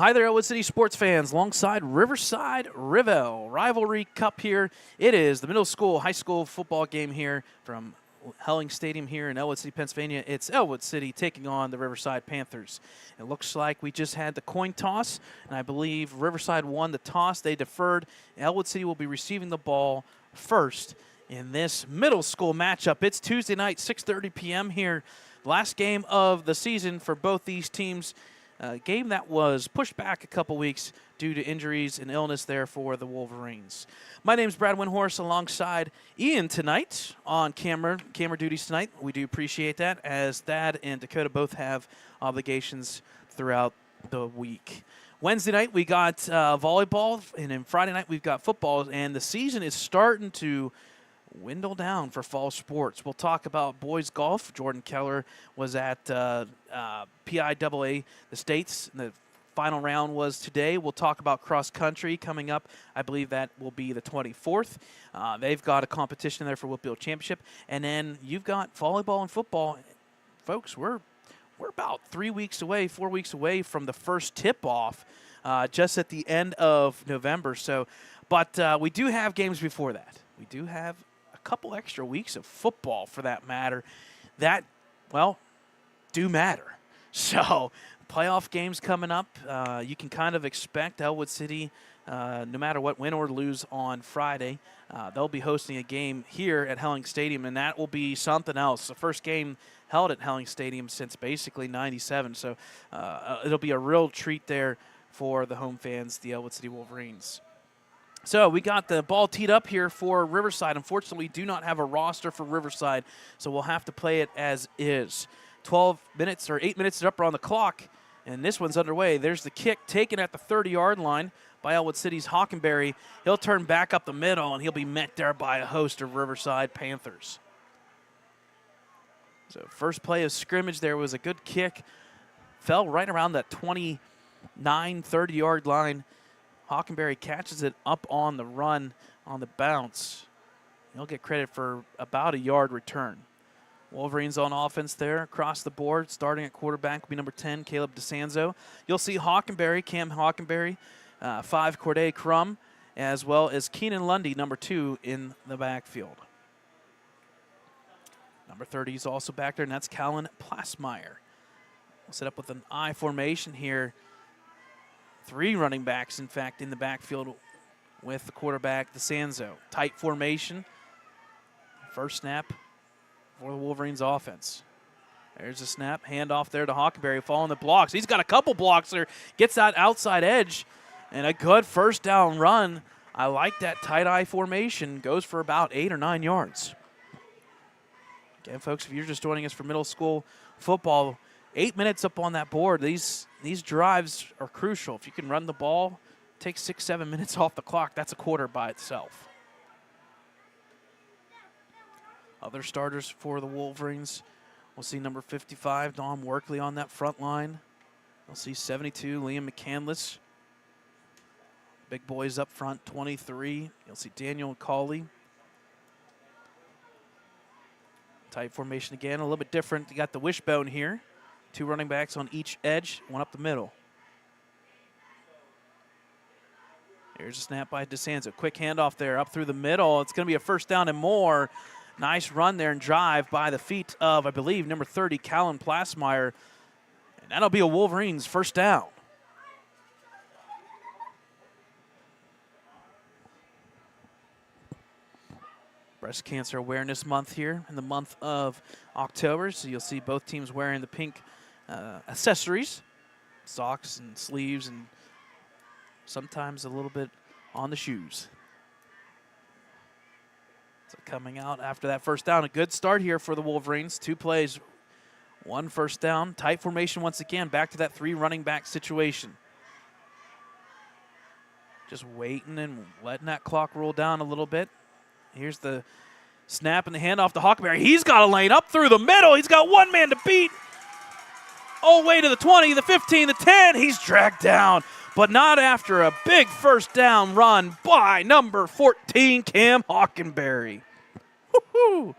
Hi there, Ellwood City sports fans. Alongside Riverside Rivel Rivalry Cup here. It is the middle school, high school football game here from Helling Stadium here in Ellwood City, Pennsylvania. It's Ellwood City taking on the Riverside Panthers. It looks like we just had the coin toss, and I believe Riverside won the toss. They deferred. Ellwood City will be receiving the ball first in this middle school matchup. It's Tuesday night, 6:30 p.m. here. Last game of the season for both these teams. A game that was pushed back a couple weeks due to injuries and illness there for the Wolverines. My name's Brad Windhorse alongside Ian tonight on camera duties tonight. We do appreciate that, as Thad and Dakota both have obligations throughout the week. Wednesday night we got volleyball, and then Friday night we've got football, and the season is starting to dwindle down for fall sports. We'll talk about boys golf. Jordan Keller was at PIAA, the States. The final round was today. We'll talk about cross country coming up. I believe that will be the 24th. They've got a competition there for Whitfield Championship. And then you've got volleyball and football. Folks, we're about 4 weeks away from the first tip-off just at the end of November. But we do have games before that. We do have couple extra weeks of football, for that matter, that, well, do matter. So playoff games coming up. You can kind of expect Ellwood City, no matter what, win or lose on Friday, they'll be hosting a game here at Helling Stadium, and that will be something else. The first game held at Helling Stadium since basically '97, so it'll be a real treat there for the home fans, the Ellwood City Wolverines. So we got the ball teed up here for Riverside. Unfortunately, we do not have a roster for Riverside, so we'll have to play it as is. 8 minutes up on the clock, and this one's underway. There's the kick taken at the 30-yard line by Ellwood City's Hockenberry. He'll turn back up the middle, and he'll be met there by a host of Riverside Panthers. So first play of scrimmage there was a good kick. Fell right around that 29, 30-yard line. Hockenberry catches it up on the run, on the bounce. He'll get credit for about a yard return. Wolverines on offense there across the board. Starting at quarterback will be number 10, Caleb DeSanzo. You'll see Cam Hockenberry, 5, Corday Crum, as well as Keenan Lundy, number 2, in the backfield. Number 30 is also back there, and that's Callan Plasmeyer. We'll set up with an I formation here. 3 running backs, in fact, in the backfield with the quarterback, DeSanzo. Tight formation. First snap for the Wolverines offense. There's a snap. Handoff there to Hockenberry, following the blocks. He's got a couple blocks there. Gets that outside edge, and a good first down run. I like that tight I formation. Goes for about 8 or 9 yards. Again, folks, if you're just joining us for middle school football, 8 minutes up on that board. These drives are crucial. If you can run the ball, take 6-7 minutes off the clock, that's a quarter by itself. Other starters for the Wolverines, we'll see number 55, Dom Workley, on that front line. We'll see 72, Liam McCandless. Big boys up front, 23. You'll see Daniel Cawley. Tight formation again, a little bit different. You got the wishbone here. 2 running backs on each edge, 1 up the middle. Here's a snap by DeSanzo. Quick handoff there up through the middle. It's going to be a first down and more. Nice run there and drive by the feet of, I believe, number 30, Callan Plasmeyer. And that'll be a Wolverines first down. Breast Cancer Awareness Month here in the month of October. So you'll see both teams wearing the pink accessories, socks and sleeves, and sometimes a little bit on the shoes. So coming out after that first down, a good start here for the Wolverines. 2 plays, 1 first down. Tight formation once again, back to that 3 running back situation. Just waiting and letting that clock roll down a little bit. Here's the snap and the handoff to Hockenberry. He's got a lane up through the middle. He's got 1 man to beat. All the way to the 20, the 15, the 10. He's dragged down, but not after a big first down run by number 14, Cam Hockenberry. Woo-hoo.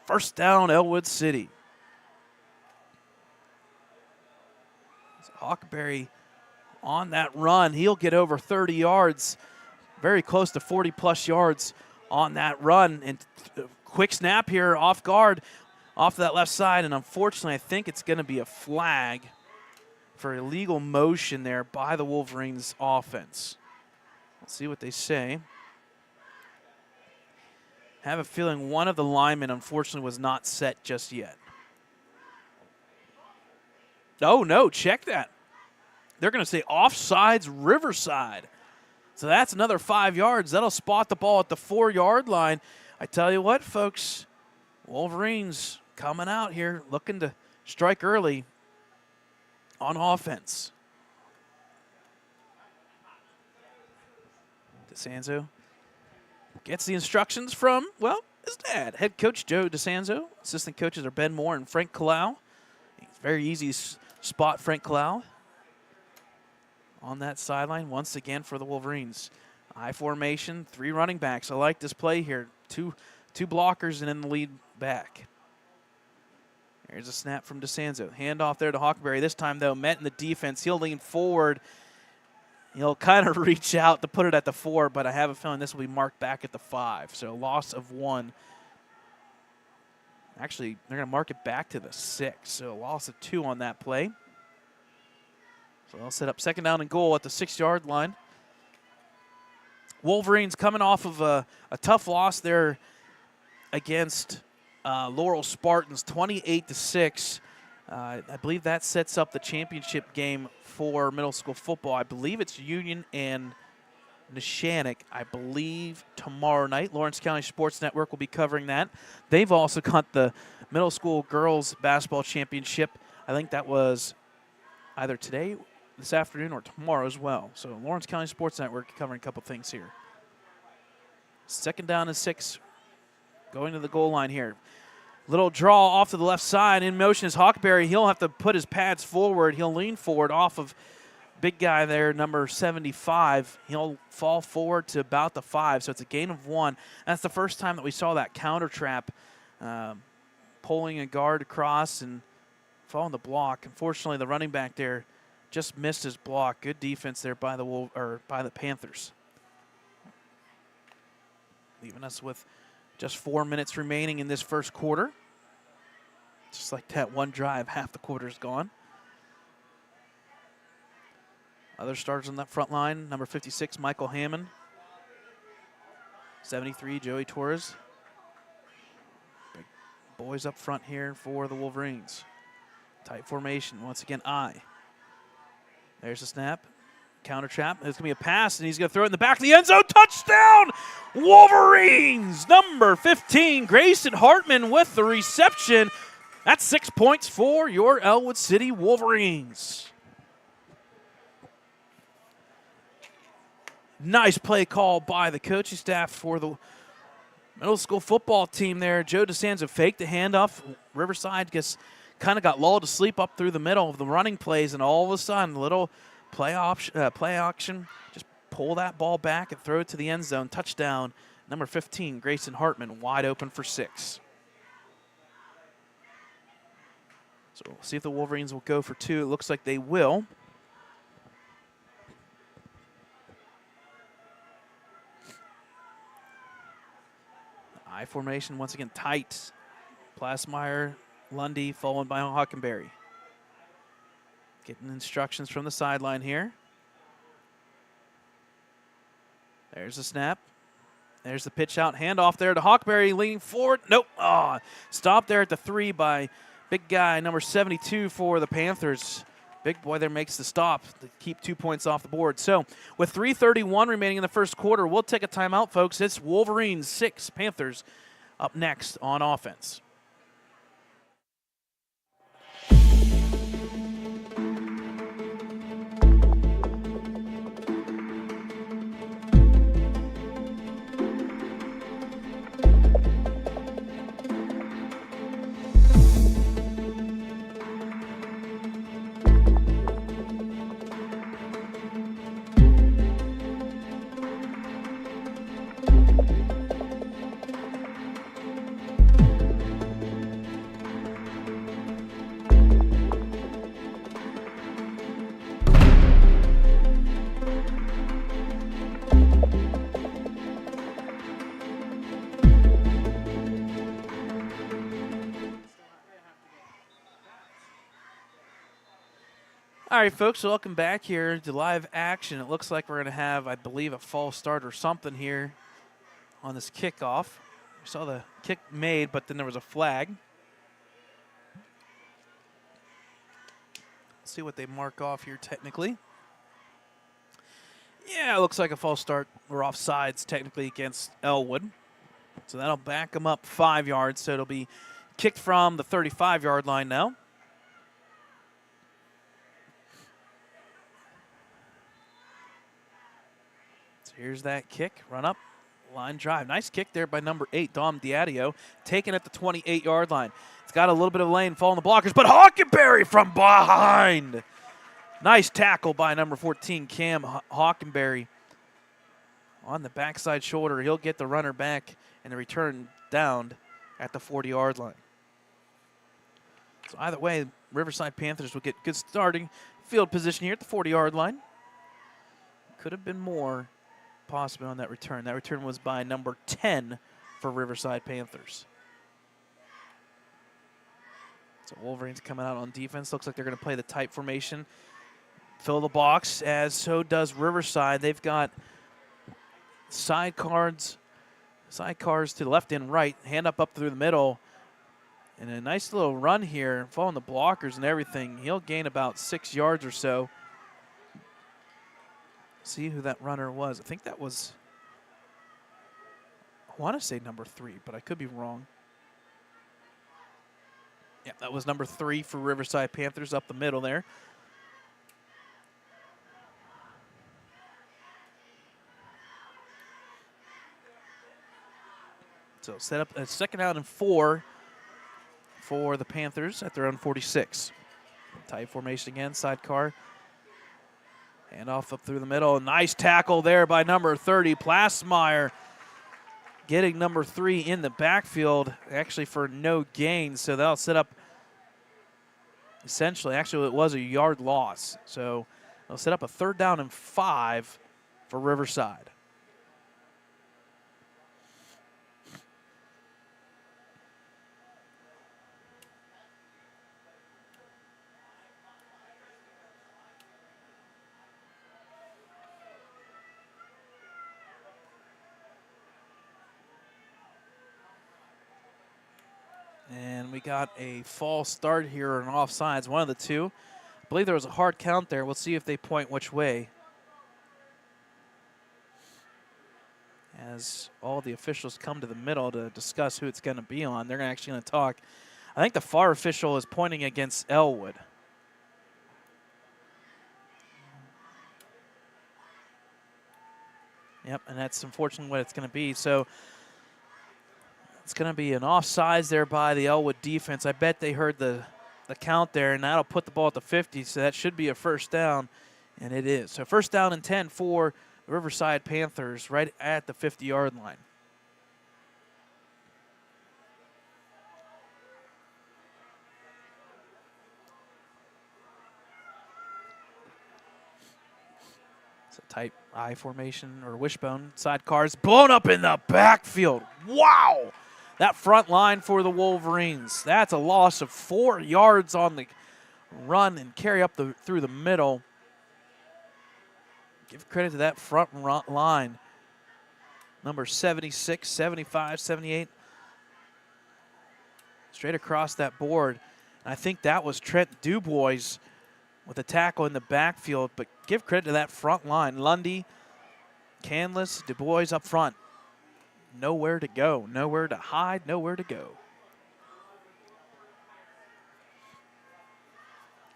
First down, Ellwood City. So Hockenberry on that run. He'll get over 30 yards, very close to 40-plus yards on that run. And quick snap here off guard, off that left side, and unfortunately I think it's going to be a flag for illegal motion there by the Wolverines offense. Let's see what they say. I have a feeling one of the linemen unfortunately was not set just yet. Oh no, check that. They're going to say offsides Riverside. So that's another 5 yards. That'll spot the ball at the 4-yard line. I tell you what, folks, Wolverines coming out here looking to strike early on offense. DeSanzo gets the instructions from, well, his dad, head coach Joe DeSanzo. Assistant coaches are Ben Moore and Frank Kalau. It's very easy to spot Frank Kalau on that sideline once again for the Wolverines. I formation, 3 running backs. I like this play here. Two blockers and then the lead back. There's a snap from DeSanzo. Handoff there to Hockenberry. This time, though, met in the defense. He'll lean forward. He'll kind of reach out to put it at the 4, but I have a feeling this will be marked back at the 5. So loss of 1. Actually, they're going to mark it back to the 6. So a loss of 2 on that play. So they'll set up second down and goal at the 6-yard line. Wolverines coming off of a tough loss there against Laurel Spartans, 28-6. I believe that sets up the championship game for middle school football. I believe it's Union and Neshannock, I believe, tomorrow night. Lawrence County Sports Network will be covering that. They've also got the middle school girls basketball championship. I think that was either today, this afternoon, or tomorrow as well. So Lawrence County Sports Network covering a couple things here. Second down and 6, going to the goal line here. Little draw off to the left side. In motion is Hawkberry. He'll have to put his pads forward. He'll lean forward off of big guy there, number 75. He'll fall forward to about the 5, so it's a gain of 1. That's the first time that we saw that counter trap, pulling a guard across and following the block. Unfortunately, the running back there just missed his block. Good defense there by the Panthers. Leaving us with just 4 minutes remaining in this first quarter. Just like that one drive, half the quarter's gone. Other starters on that front line, number 56, Michael Hammond. 73, Joey Torres. Big boys up front here for the Wolverines. Tight formation, once again, There's the snap. Counter trap. There's going to be a pass, and he's going to throw it in the back of the end zone. Touchdown, Wolverines! Number 15, Grayson Hartman with the reception. That's 6 points for your Ellwood City Wolverines. Nice play call by the coaching staff for the middle school football team there. Joe DeSanzo faked the handoff. Riverside kind of got lulled to sleep up through the middle of the running plays, and all of a sudden, a little play action. Just pull that ball back and throw it to the end zone. Touchdown, number 15, Grayson Hartman, wide open for 6. So we'll see if the Wolverines will go for 2. It looks like they will. I formation, once again, tight. Plasmeyer, Lundy, followed by Hockenberry. Getting instructions from the sideline here. There's the snap. There's the pitch out. Handoff there to Hawkberry, leaning forward. Nope. Stopped there at the 3 by big guy, number 72 for the Panthers. Big boy there makes the stop to keep 2 points off the board. So with 3:31 remaining in the first quarter, we'll take a timeout, folks. It's Wolverines 6, Panthers up next on offense. All right, folks, so welcome back here to live action. It looks like we're going to have, I believe, a false start or something here on this kickoff. We saw the kick made, but then there was a flag. Let's see what they mark off here technically. Yeah, it looks like a false start. We're offsides technically against Ellwood. So that'll back them up 5 yards. So it'll be kicked from the 35-yard line now. So here's that kick. Run up. Line drive. Nice kick there by number 8, Dom Diadio, taken at the 28-yard line. It's got a little bit of lane following the blockers, but Hockenberry from behind. Nice tackle by number 14, Cam Hockenberry. On the backside shoulder, he'll get the runner back and the return down at the 40-yard line. So either way, Riverside Panthers will get good starting field position here at the 40-yard line. Could have been more possible on that return. That return was by number 10 for Riverside Panthers. So Wolverines coming out on defense. Looks like they're going to play the tight formation. Fill the box, as so does Riverside. They've got sidecars to the left and right, hand up through the middle. And a nice little run here, following the blockers and everything. He'll gain about 6 yards or so. See who that runner was. I think that was, I want to say number 3, but I could be wrong. Yeah, that was number 3 for Riverside Panthers up the middle there. So set up a 2nd down and 4 for the Panthers at their own 46. Tight formation again, sidecar. Hand off up through the middle. Nice tackle there by number 30, Plasmeyer. Getting number 3 in the backfield, actually for no gain. So that'll set up, essentially, actually it was a yard loss. So they'll set up a 3rd down and 5 for Riverside. And we got a false start here or an offsides, one of the two. I believe there was a hard count there. We'll see if they point which way. As all the officials come to the middle to discuss who it's going to be on, they're actually going to talk. I think the far official is pointing against Ellwood. Yep, and that's unfortunately what it's going to be. So it's going to be an offsides there by the Ellwood defense. I bet they heard the count there, and that'll put the ball at the 50, so that should be a 1st down, and it is. So 1st down and 10 for the Riverside Panthers right at the 50-yard line. It's a tight I formation or wishbone. Sidecars blown up in the backfield. Wow! That front line for the Wolverines. That's a loss of 4 yards on the run and carry up through the middle. Give credit to that front line. Number 76, 75, 78. Straight across that board. And I think that was Trent Dubois with a tackle in the backfield. But give credit to that front line. Lundy, Canlis, Dubois up front. Nowhere to go, nowhere to hide, nowhere to go.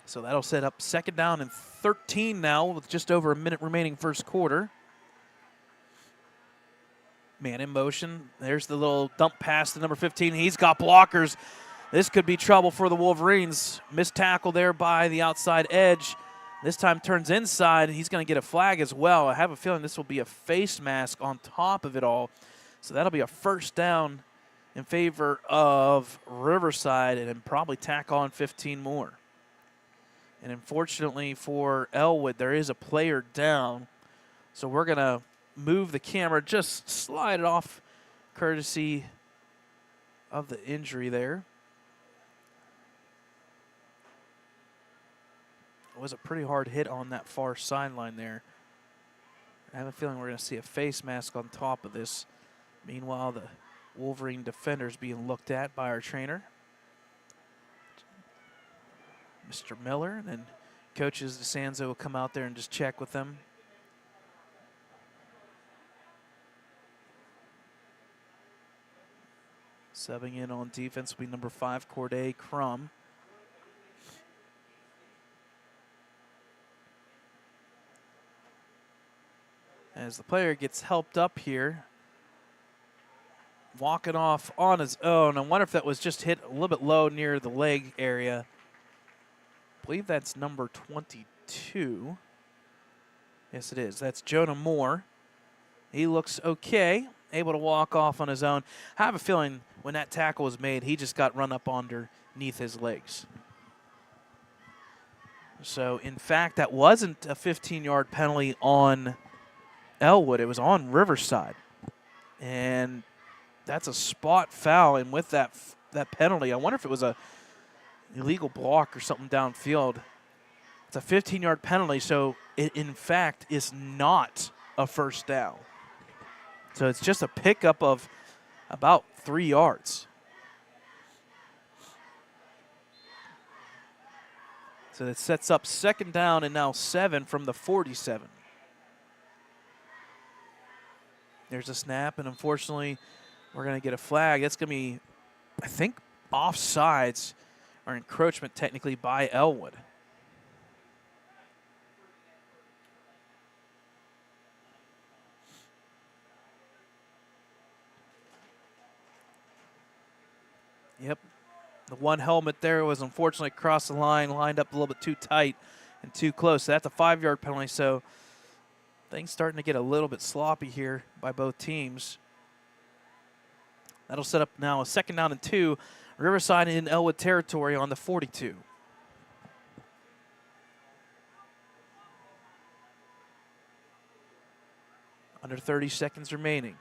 So that'll set up 2nd down and 13 now with just over a minute remaining 1st quarter. Man in motion. There's the little dump pass to number 15. He's got blockers. This could be trouble for the Wolverines. Missed tackle there by the outside edge. This time turns inside. He's going to get a flag as well. I have a feeling this will be a face mask on top of it all. So that'll be a 1st down in favor of Riverside and then probably tack on 15 more. And unfortunately for Ellwood, there is a player down. So we're going to move the camera, just slide it off courtesy of the injury there. was a pretty hard hit on that far sideline there. I have a feeling we're going to see a face mask on top of this. Meanwhile, the Wolverine defenders being looked at by our trainer, Mr. Miller, and then coaches DeSanzo will come out there and just check with them. Subbing in on defense will be number 5, Corday Crum. As the player gets helped up here, walking off on his own. I wonder if that was just hit a little bit low near the leg area. I believe that's number 22. Yes, it is. That's Jonah Moore. He looks okay, able to walk off on his own. I have a feeling when that tackle was made, he just got run up underneath his legs. So, in fact, that wasn't a 15-yard penalty on Ellwood. It was on Riverside. And that's a spot foul. And with that penalty, I wonder if it was a illegal block or something downfield. It's a 15-yard penalty, so it, in fact, is not a first down. So it's just a pickup of about 3 yards. So that sets up second down and now 7 from the 47. There's a snap, and unfortunately, we're going to get a flag. That's going to be, I think, offsides or encroachment technically by Ellwood. Yep. The one helmet there was unfortunately across the line, lined up a little bit too tight and too close. So that's a 5-yard penalty. So things starting to get a little bit sloppy here by both teams. That'll set up now a second down and 2. Riverside in Ellwood territory on the 42. Under 30 seconds remaining.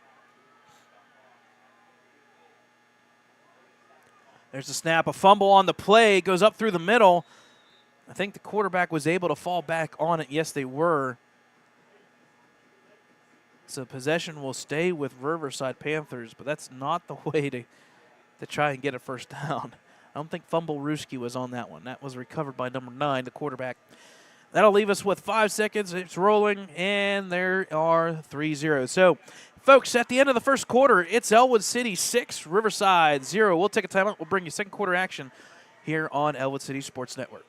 There's a snap, a fumble on the play, goes up through the middle. I think the quarterback was able to fall back on it. Yes, they were. So possession will stay with Riverside Panthers, but that's not the way to try and get a first down. I don't think Fumblerooski was on that one. That was recovered by number 9, the quarterback. That'll leave us with 5 seconds. It's rolling, and there are 3-0. So, folks, at the end of the first quarter, it's Ellwood City 6, Riverside 0. We'll take a timeout. We'll bring you second quarter action here on Ellwood City Sports Network.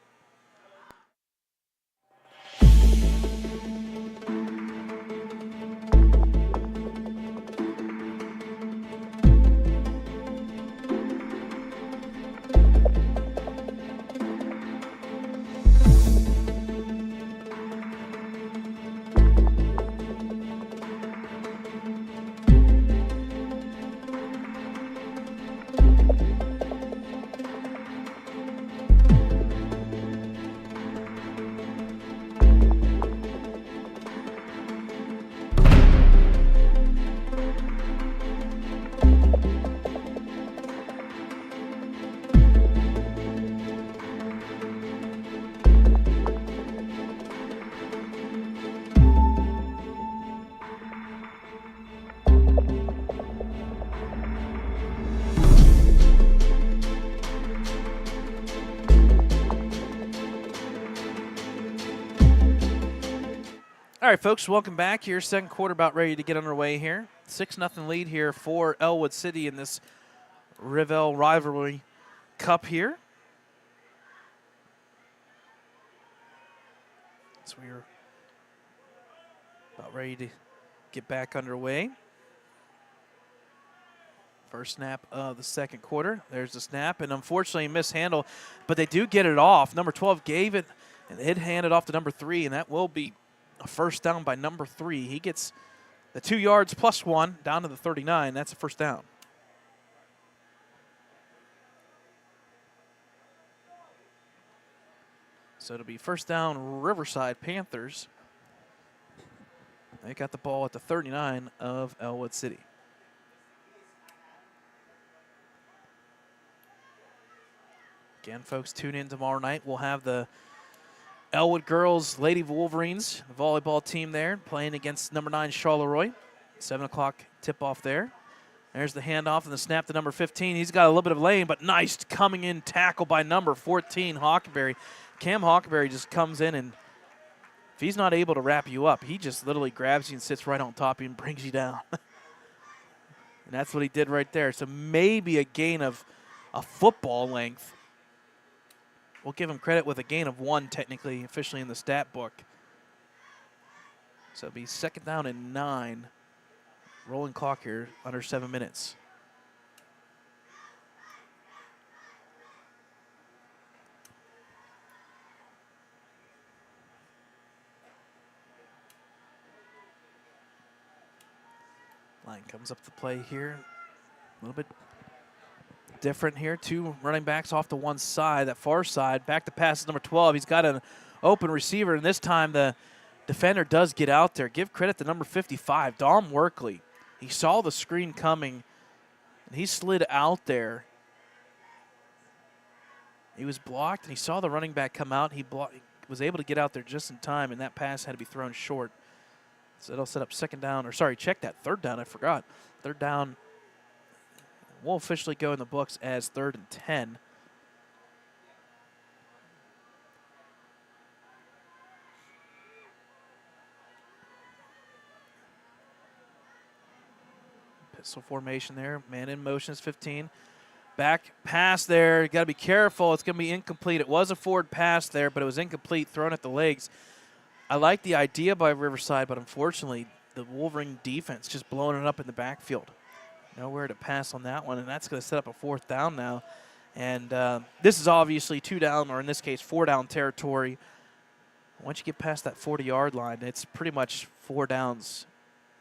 All right, folks, welcome back here. Second quarter about ready to get underway here. 6-0 lead here for Ellwood City in this Rivelle Rivalry Cup here. So we're about ready to get back underway. First snap of the second quarter. There's the snap, and unfortunately mishandled, but they do get it off. Number 12 gave it, and it handed off to number 3, and that will be a first down by number 3. He gets the 2 yards plus 1 down to the 39. That's a first down. So it'll be first down Riverside Panthers. They got the ball at the 39 of Ellwood City. Again, folks, tune in tomorrow night. We'll have the Ellwood girls, Lady Wolverines, the volleyball team there, playing against number 9 Charleroi. 7 o'clock tip-off there. There's the handoff and the snap to number 15. He's got a little bit of lane, but nice coming in tackle by number 14, Hockenberry. Cam Hockenberry just comes in, and if he's not able to wrap you up, he just literally grabs you and sits right on top of you and brings you down. And that's what he did right there. So maybe a gain of a football length. We'll give him credit with a gain of 1 technically, officially in the stat book. So it'll be 2nd down and 9. Rolling clock here, under 7 minutes. Line comes up to play here. A little bit different here. 2 running backs off to one side, that far side. Back to pass is number 12. He's got an open receiver, and this time the defender does get out there. Give credit to number 55, Dom Workley. He saw the screen coming, and he slid out there. He was blocked, and he saw the running back come out. He was able to get out there just in time, and that pass had to be thrown short. So it'll set up 2nd down, or sorry, check that, 3rd down, I forgot. 3rd down will officially go in the books as 3rd and 10. Pistol formation there. Man in motion is 15. Back pass there. You got to be careful. It's going to be incomplete. It was a forward pass there, but it was incomplete, thrown at the legs. I like the idea by Riverside, but unfortunately, the Wolverine defense just blowing it up in the backfield. Nowhere to pass on that one, and that's going to set up a 4th down now. And this is obviously 2 down, or in this case, 4 down territory. Once you get past that 40-yard line, it's pretty much 4 downs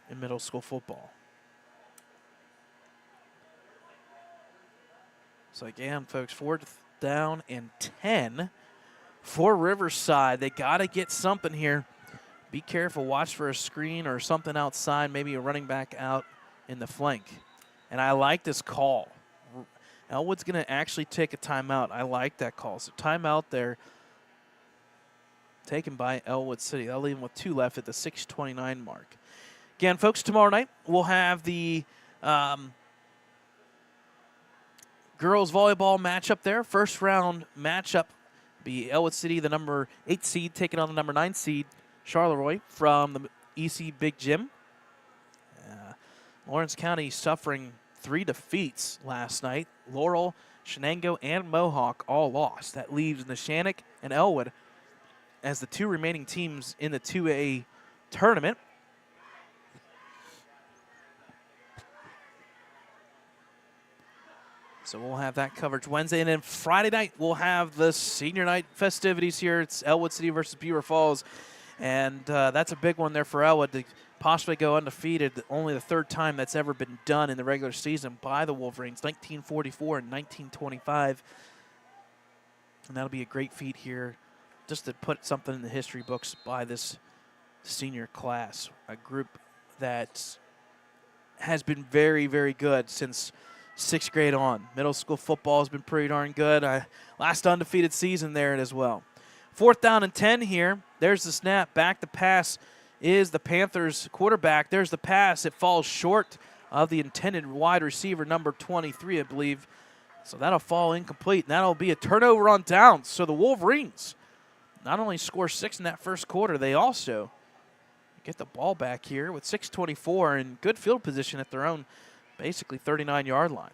in middle school football. So again, folks, 4th down and 10 for Riverside. They got to get something here. Be careful. Watch for a screen or something outside, maybe a running back out in the flank. And I like this call. Ellwood's going to actually take a timeout. I like that call. So timeout there taken by Ellwood City. That'll leave them with 2 left at the 6:29 mark. Again, folks, tomorrow night we'll have the girls volleyball matchup there. 1st round matchup be Ellwood City, the number 8 seed, taking on the number 9 seed, Charleroi, from the EC Big Gym. Lawrence County suffering 3 defeats last night. Laurel, Shenango, and Mohawk all lost. That leaves Neshannock and Ellwood as the 2 remaining teams in the 2A tournament. So we'll have that coverage Wednesday. And then Friday night, we'll have the senior night festivities here. It's Ellwood City versus Beaver Falls. And that's a big one there for Ellwood to possibly go undefeated. Only the 3rd time that's ever been done in the regular season by the Wolverines, 1944 and 1925. And that'll be a great feat here just to put something in the history books by this senior class, a group that has been very, very good since 6th grade on. Middle school football has been pretty darn good. Last undefeated season there as well. 4th down and 10 here. There's the snap. Back to pass is the Panthers quarterback. There's the pass. It falls short of the intended wide receiver, number 23, I believe. So that'll fall incomplete, and that'll be a turnover on downs. So the Wolverines not only score 6 in that 1st quarter, they also get the ball back here with 6:24 in good field position at their own basically 39-yard line.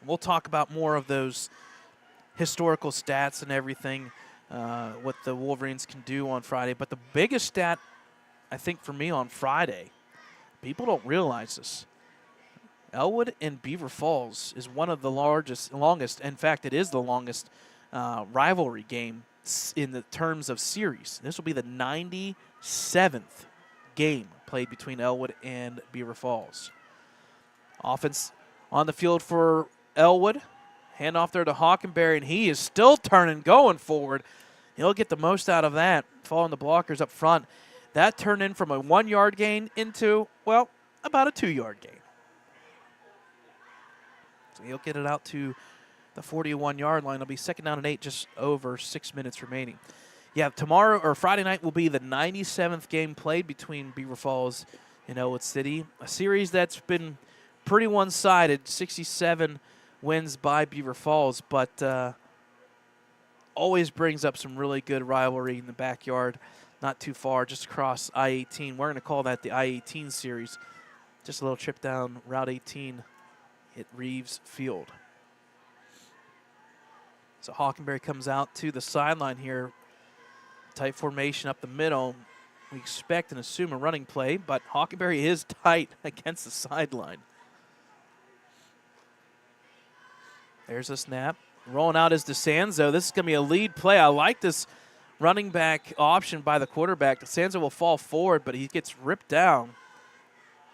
We'll talk about more of those historical stats and everything, what the Wolverines can do on Friday. But the biggest stat, I think, for me on Friday, people don't realize this. Ellwood and Beaver Falls is one of the longest, in fact, it is the longest rivalry game in the terms of series. This will be the 97th game played between Ellwood and Beaver Falls. Offense on the field for Ellwood. Hand off there to Hockenberry, and he is still turning, going forward. He'll get the most out of that, following the blockers up front. That turned in from a 1-yard gain into, well, about a 2-yard gain. So he'll get it out to the 41-yard line. It'll be 2nd down and 8, just over 6 minutes remaining. Yeah, tomorrow or Friday night will be the 97th game played between Beaver Falls and Ellwood City. A series that's been pretty one-sided, 67 wins by Beaver Falls, but always brings up some really good rivalry in the backyard. Not too far, just across I-18. We're going to call that the I-18 series. Just a little trip down Route 18 at Reeves Field. So Hockenberry comes out to the sideline here. Tight formation up the middle. We expect and assume a running play, but Hockenberry is tight against the sideline. There's a snap. Rolling out is DeSanzo. This is going to be a lead play. I like this running back option by the quarterback. DeSanzo will fall forward, but he gets ripped down.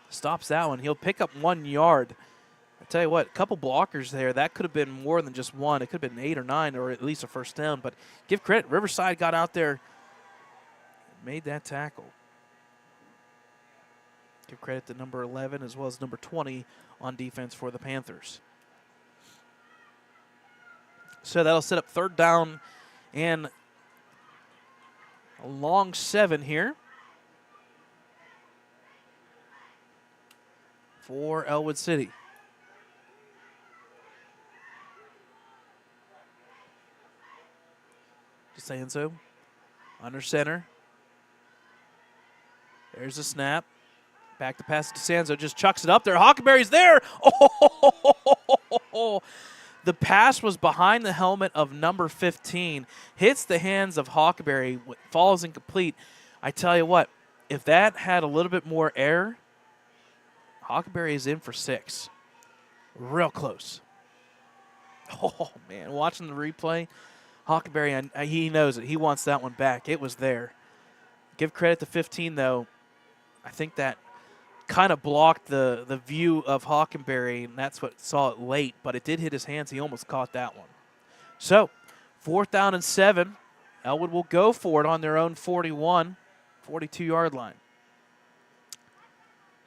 Stops that one. He'll pick up 1 yard. I tell you what, a couple blockers there. That could have been more than just one. It could have been 8 or 9 or at least a first down. But give credit. Riverside got out there, made that tackle. Give credit to number 11 as well as number 20 on defense for the Panthers. So that'll set up 3rd down and a long 7 here for Ellwood City. DeSanzo under center. There's a snap. Back to pass to DeSanzo. Just chucks it up there. Hockenberry's there. Oh! The pass was behind the helmet of number 15. Hits the hands of Hockenberry. Falls incomplete. I tell you what, if that had a little bit more air, Hockenberry is in for 6. Real close. Oh, man. Watching the replay, Hockenberry, he knows it. He wants that one back. It was there. Give credit to 15, though. I think that kind of blocked the view of Hockenberry, and that's what saw it late, but it did hit his hands. He almost caught that one. So, 4th down and 7. Ellwood will go for it on their own 41, 42-yard line.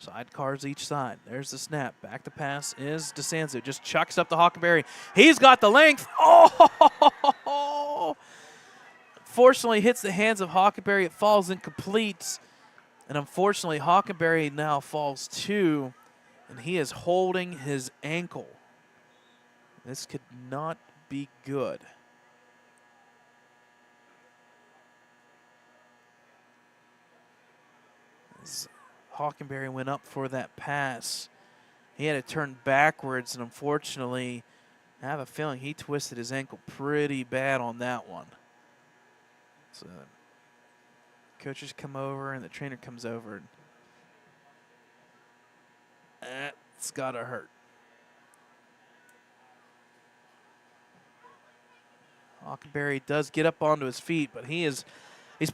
Sidecars each side. There's the snap. Back to pass is DeSanzo. Just chucks up to Hockenberry. He's got the length. Oh! Fortunately, hits the hands of Hockenberry. It falls incomplete. And unfortunately, Hockenberry now falls too, and he is holding his ankle. This could not be good. As Hockenberry went up for that pass, he had to turn backwards, and unfortunately, I have a feeling he twisted his ankle pretty bad on that one. So coaches come over and the trainer comes over. And that's got to hurt. Hockenberry does get up onto his feet, but he's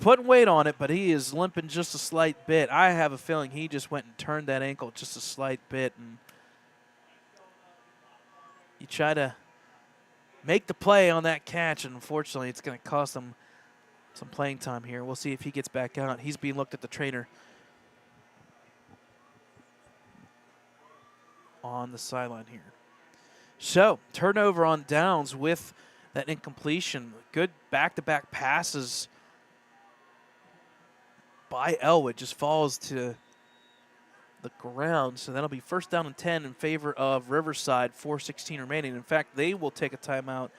putting weight on it, but he is limping just a slight bit. I have a feeling he just went and turned that ankle just a slight bit. And you try to make the play on that catch, and unfortunately it's going to cost him some playing time here. We'll see if he gets back out. He's being looked at the trainer on the sideline here. So, turnover on downs with that incompletion. Good back-to-back passes by Ellwood. Just falls to the ground. So that'll be 1st down and 10 in favor of Riverside, 4:16 remaining. In fact, they will take a timeout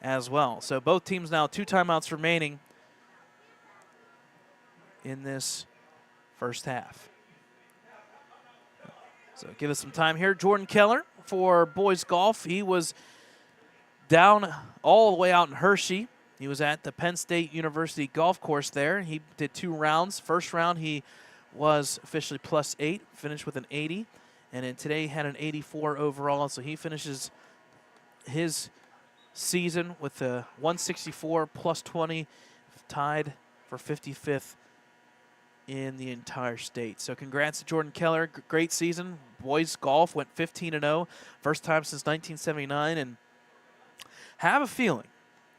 as well. So both teams now 2 timeouts remaining in this first half. So give us some time here. Jordan Keller for boys golf. He was down all the way out in Hershey. He was at the Penn State University golf course there. He did 2 rounds. First round, he was officially +8, finished with an 80. And then today he had an 84 overall. So he finishes his season with a 164 +20, tied for 55th in the entire state. So congrats to Jordan Keller. Great season. Boys golf went 15-0. First time since 1979. And have a feeling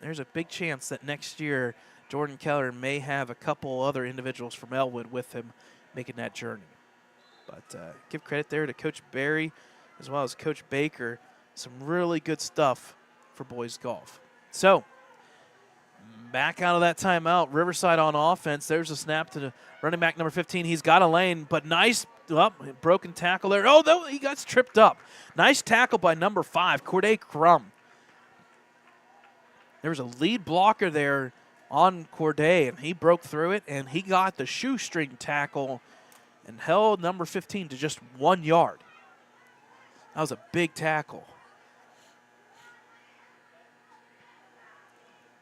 there's a big chance that next year Jordan Keller may have a couple other individuals from Ellwood with him making that journey. But give credit there to Coach Barry as well as Coach Baker. Some really good stuff for boys golf. So back out of that timeout, Riverside on offense. There's a snap to the running back number 15. He's got a lane, but nice broken tackle there. Oh, no, he got tripped up. Nice tackle by number 5, Corday Crum. There was a lead blocker there on Corday, and he broke through it, and he got the shoestring tackle and held number 15 to just 1 yard. That was a big tackle.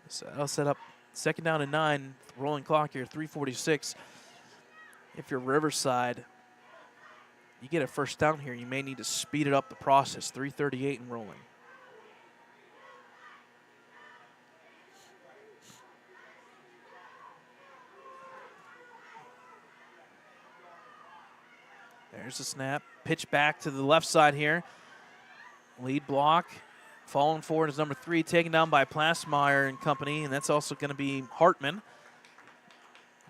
So that'll set up 2nd down and 9, rolling clock here, 3:46. If you're Riverside, you get a 1st down here, you may need to speed it up the process, 3:38 and rolling. There's the snap. Pitch back to the left side here. Lead block. Falling forward is number 3, taken down by Plasmeyer and company, and that's also going to be Hartman.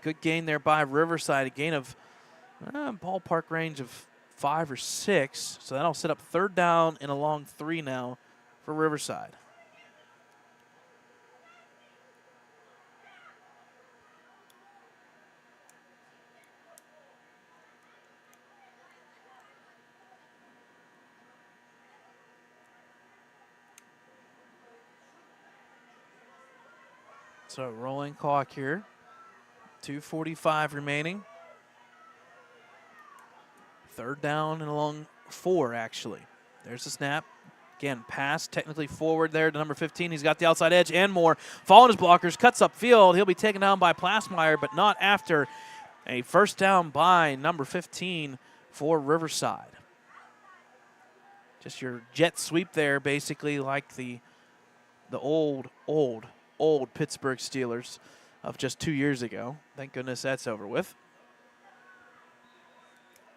Good gain there by Riverside, a gain of ballpark range of 5 or 6. So that'll set up 3rd down and a long 3 now for Riverside. So rolling clock here, 2:45 remaining. 3rd down and a long 4, actually. There's the snap. Again, pass technically forward there to number 15. He's got the outside edge and more. Following his blockers, cuts upfield. He'll be taken down by Plasmeyer, but not after a 1st down by number 15 for Riverside. Just your jet sweep there, basically like the old Pittsburgh Steelers of just 2 years ago. Thank goodness that's over with.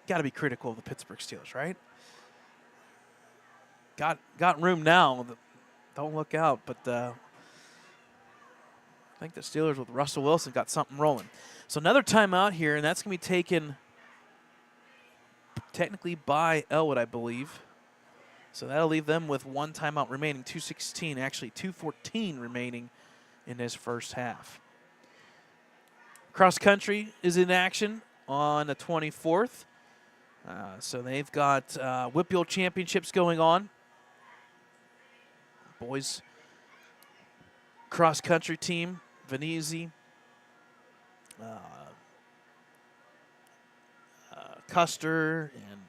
Got to be critical of the Pittsburgh Steelers, right? Got room now. Don't look out, but I think the Steelers with Russell Wilson got something rolling. So another timeout here, and that's going to be taken technically by Ellwood, I believe. So that'll leave them with 1 timeout remaining, 2:16, actually 2:14 remaining in this 1st half. Cross country is in action on the 24th. So they've got Whippeal Championships going on. Boys cross country team, Venezi, Custer, and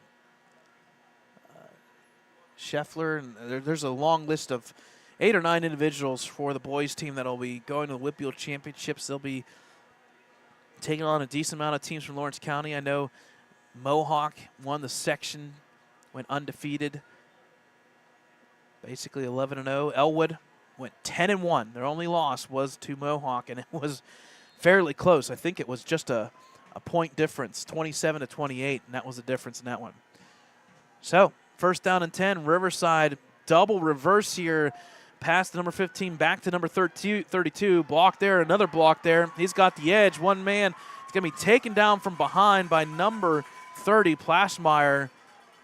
Scheffler. And there's a long list of 8 or 9 individuals for the boys team that will be going to the Whippeal Championships. They'll be taking on a decent amount of teams from Lawrence County. I know Mohawk won the section, went undefeated, basically 11-0. Ellwood went 10-1. Their only loss was to Mohawk, and it was fairly close. I think it was just a point difference, 27-28, and that was the difference in that one. So 1st down and 10, Riverside double reverse here. Pass to number 15, back to number 32. Block there, another block there. He's got the edge. One man is going to be taken down from behind by number 30, Plasmeyer.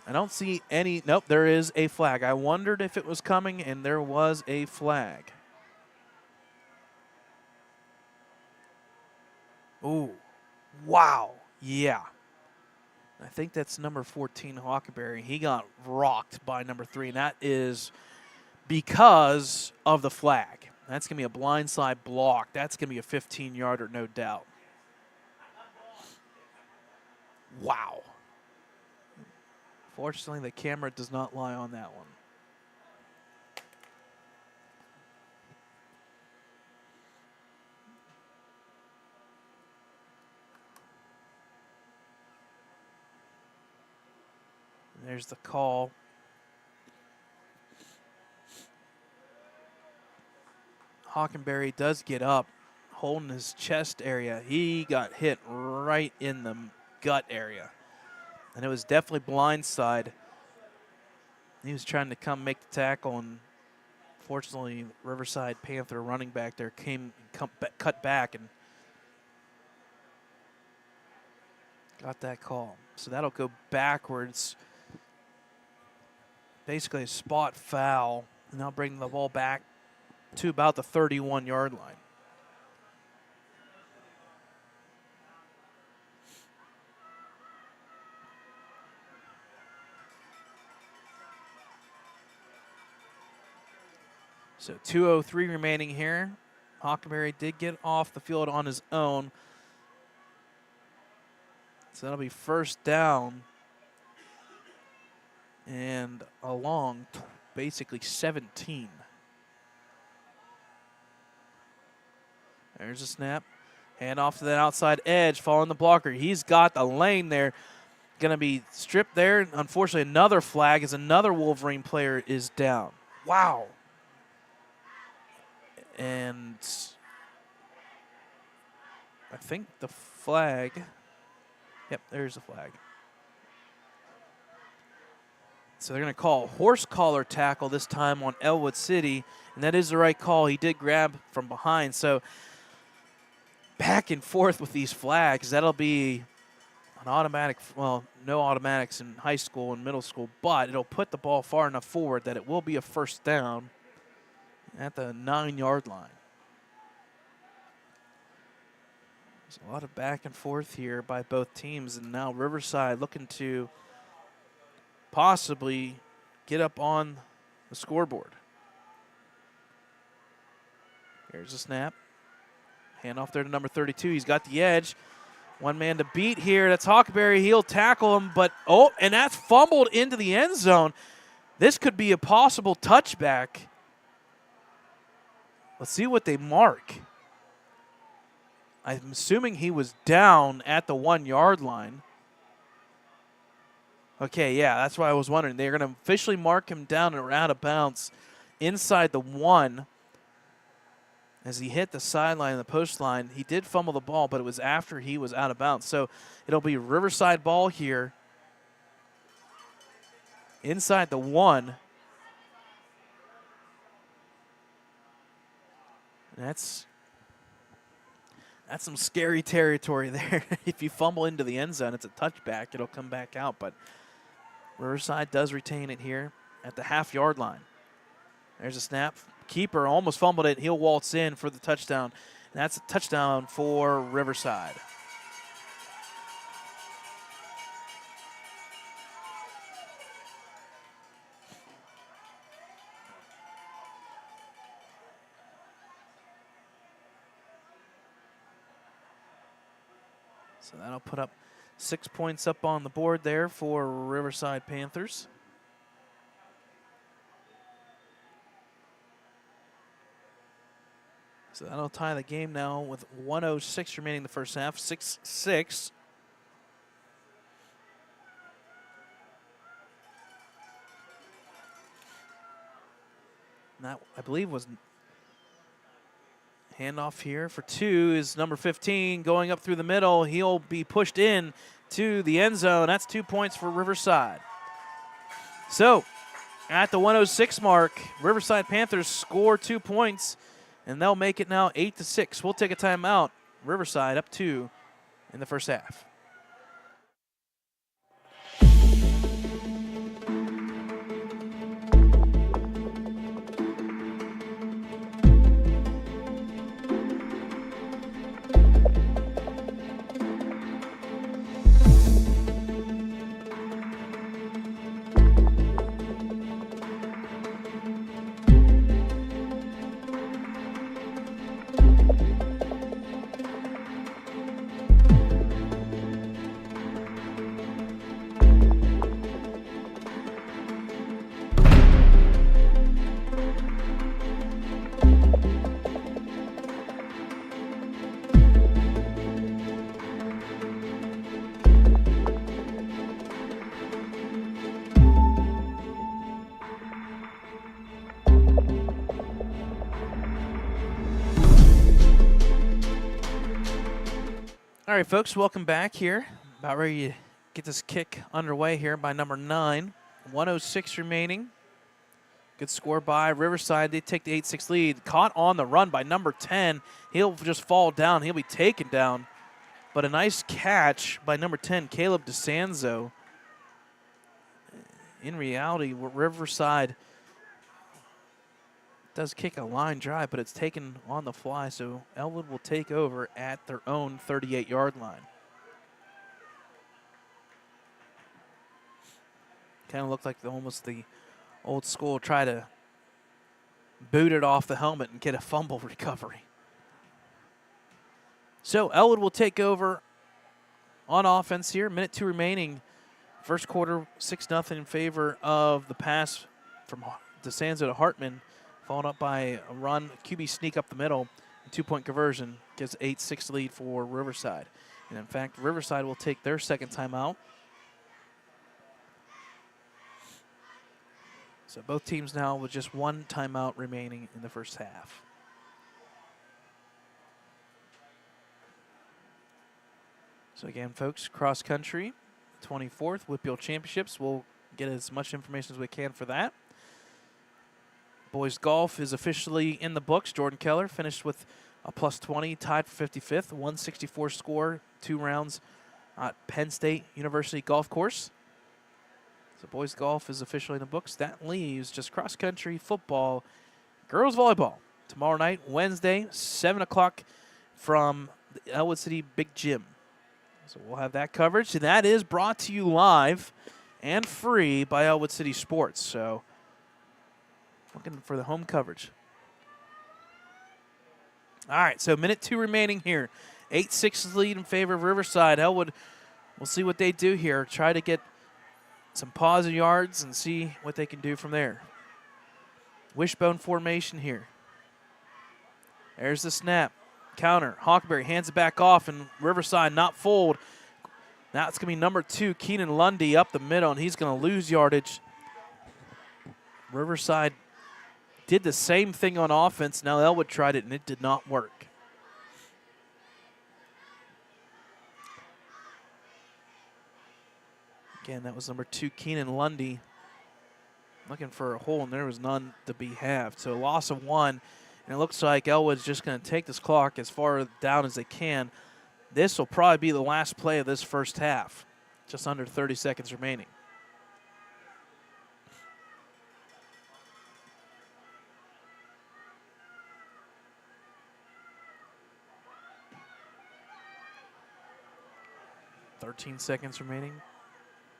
I don't see any. Nope, there is a flag. I wondered if it was coming, and there was a flag. Ooh, wow, yeah. I think that's number 14, Hockenberry. He got rocked by number 3, and that is because of the flag. That's going to be a blindside block. That's going to be a 15-yarder, no doubt. Wow. Fortunately, the camera does not lie on that one. And there's the call. Hockenberry does get up, holding his chest area. He got hit right in the gut area. And it was definitely blindside. He was trying to come make the tackle, and fortunately, Riverside Panther running back there cut back and got that call. So that'll go backwards. Basically a spot foul Now bring the ball back to about the 31-yard line. So 2:03 remaining here. Hockenberry did get off the field on his own. So that'll be first down and along basically 17. There's a snap. Hand off to that outside edge, following the blocker. He's got the lane there. Going to be stripped there. Unfortunately, another flag as another Wolverine player is down. Wow. And I think the flag, yep, there's the flag. So they're going to call horse collar tackle this time on Ellwood City, and that is the right call. He did grab from behind. So back and forth with these flags. That'll be an automatic, well, no automatics in high school and middle school, but it'll put the ball far enough forward that it will be a first down at the 9-yard line. There's a lot of back and forth here by both teams, and now Riverside looking to possibly get up on the scoreboard. Here's a snap. Hand off there to number 32. He's got the edge. One man to beat here. That's Hockenberry. He'll tackle him, but and that's fumbled into the end zone. This could be a possible touchback. Let's see what they mark. I'm assuming he was down at the 1-yard line. Okay, yeah, that's what I was wondering. They're going to officially mark him down and out of bounds inside the 1 as he hit the sideline and the post line. He did fumble the ball, but it was after he was out of bounds. So it'll be Riverside ball here inside the 1. That's some scary territory there. If you fumble into the end zone, it's a touchback. It'll come back out, but Riverside does retain it here at the half-yard line. There's a snap. Keeper almost fumbled it. He'll waltz in for the touchdown. And that's a touchdown for Riverside. So that'll put up 6 points up on the board there for Riverside Panthers. So that'll tie the game now with 1:06 remaining in the first half, 6-6. And that, I believe, was handoff here for 2 is number 15 going up through the middle. He'll be pushed in to the end zone. That's 2 points for Riverside. So at the 1:06 mark, Riverside Panthers score 2 points, and they'll make it now 8-6. We'll take a timeout. Riverside up 2 in the first half. All right, folks, welcome back here. About ready to get this kick underway here by number 9. 1:06 remaining. Good score by Riverside. They take the 8-6 lead. Caught on the run by number 10. He'll just fall down. He'll be taken down. But a nice catch by number 10, Caleb DeSanzo. In reality, Riverside Does kick a line drive, but it's taken on the fly, so Ellwood will take over at their own 38-yard line. Kind of looked like almost the old school try to boot it off the helmet and get a fumble recovery. So Ellwood will take over on offense here. Minute 2 remaining. First quarter, 6-0 in favor of the pass from DeSanzo to Hartman, followed up by a run, QB sneak up the middle, a 2-point conversion, gives 8-6 lead for Riverside. And in fact, Riverside will take their second timeout. So both teams now with just one timeout remaining in the first half. So again, folks, cross country, 24th Whitfield Championships. We'll get as much information as we can for that. Boys golf is officially in the books. Jordan Keller finished with a +20, tied for 55th, 164 score, 2 rounds at Penn State University Golf Course. So boys golf is officially in the books. That leaves just cross country, football, girls volleyball. Tomorrow night, Wednesday, 7 o'clock from the Ellwood City Big Gym. So we'll have that coverage, and that is brought to you live and free by Ellwood City Sports. So looking for the home coverage. All right, so minute 2 remaining here. 8-6 lead in favor of Riverside. Ellwood, we'll see what they do here. Try to get some positive yards and see what they can do from there. Wishbone formation here. There's the snap. Counter. Hawkberry hands it back off, and Riverside not fold. Now it's going to be number 2, Keenan Lundy, up the middle, and he's going to lose yardage. Riverside did the same thing on offense. Now Ellwood tried it, and it did not work. Again, that was number 2, Keenan Lundy. Looking for a hole, and there was none to be had. So a loss of 1. And it looks like Ellwood's just going to take this clock as far down as they can. This will probably be the last play of this first half. Just under 30 seconds remaining. .13 seconds remaining.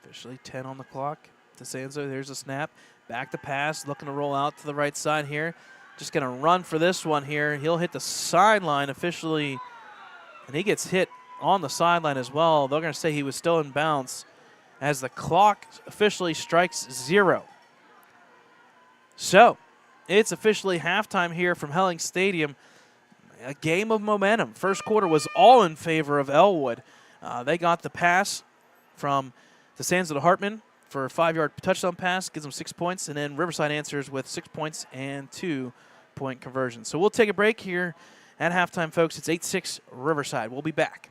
Officially 10 on the clock. DeSanzo, there's a snap. Back to pass, looking to roll out to the right side here. Just going to run for this one here. He'll hit the sideline officially, and he gets hit on the sideline as well. They're going to say he was still in bounds as the clock officially strikes 0. So it's officially halftime here from Helling Stadium. A game of momentum. First quarter was all in favor of Ellwood. They got the pass from DeSanzo to Hartman for a 5-yard touchdown pass, gives them 6 points, and then Riverside answers with 6 points and 2-point conversion. So we'll take a break here at halftime, folks. It's 8-6 Riverside. We'll be back.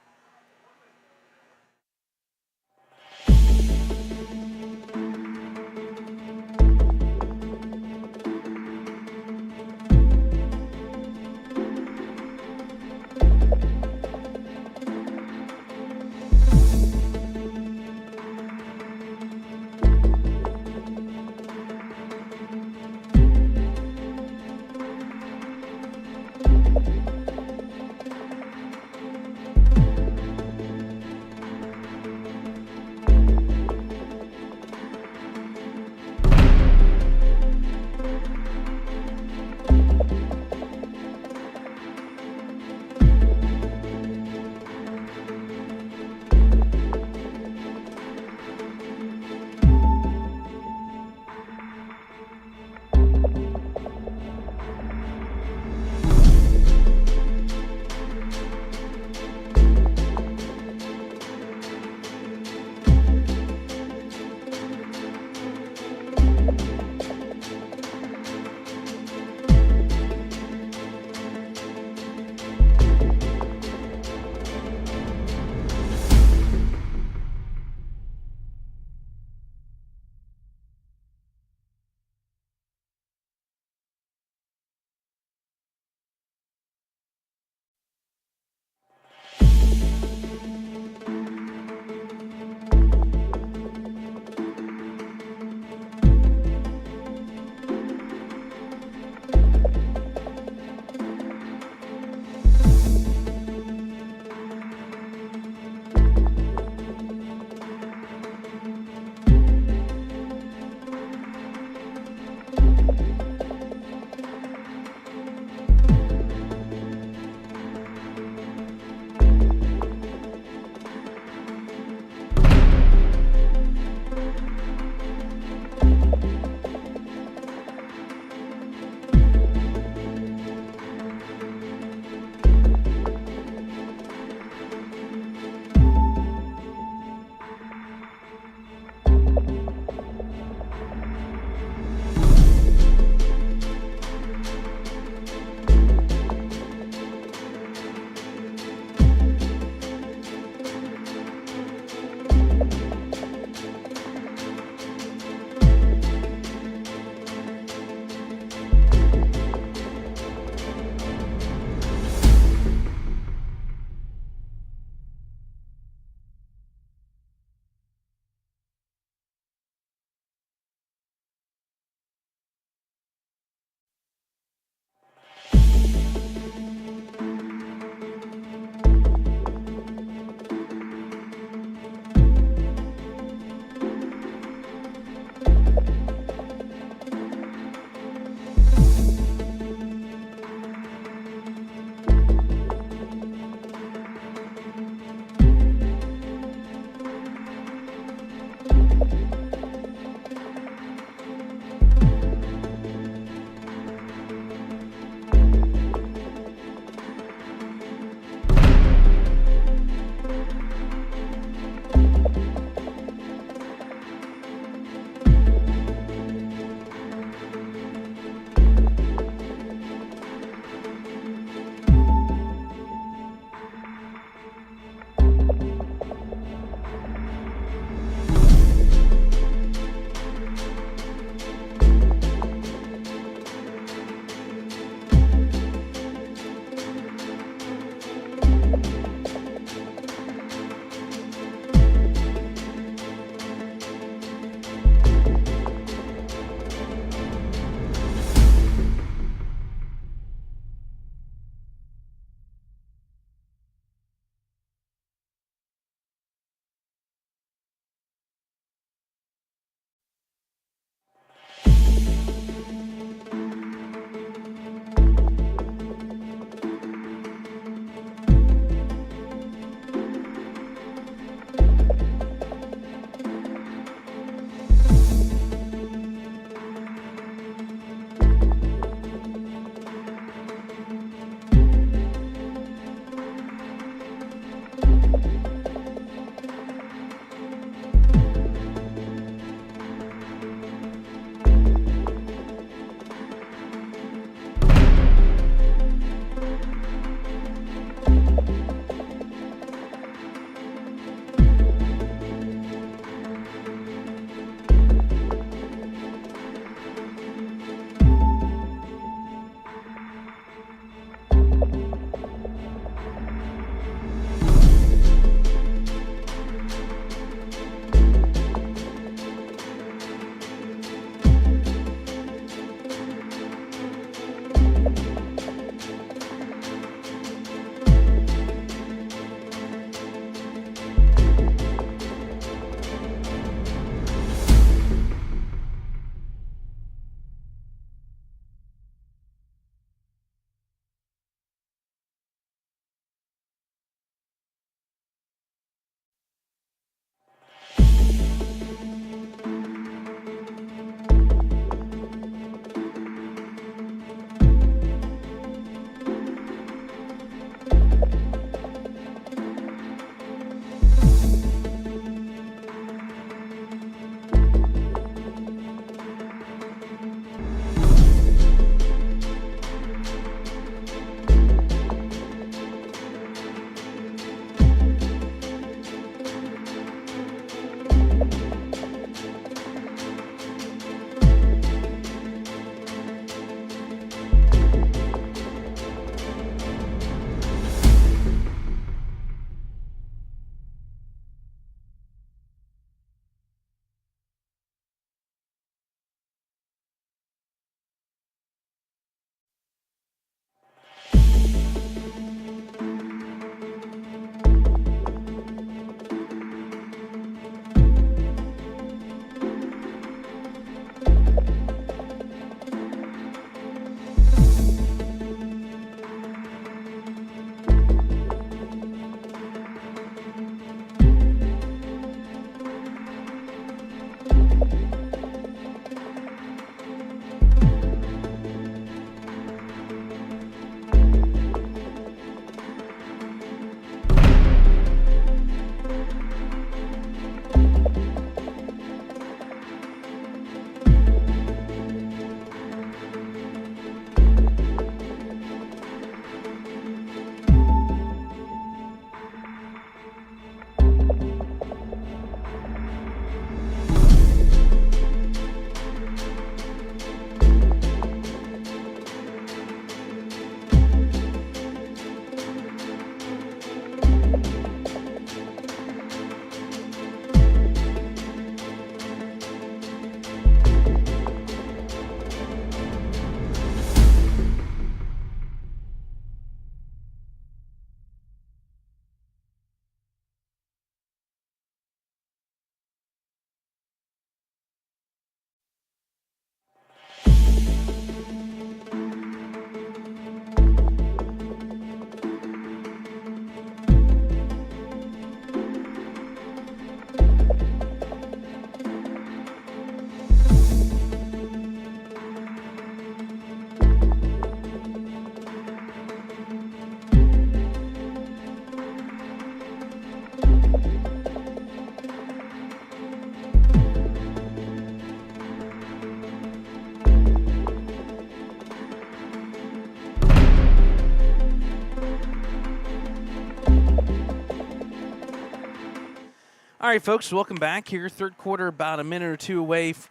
All right, folks, welcome back here. Third quarter, about a minute or two away from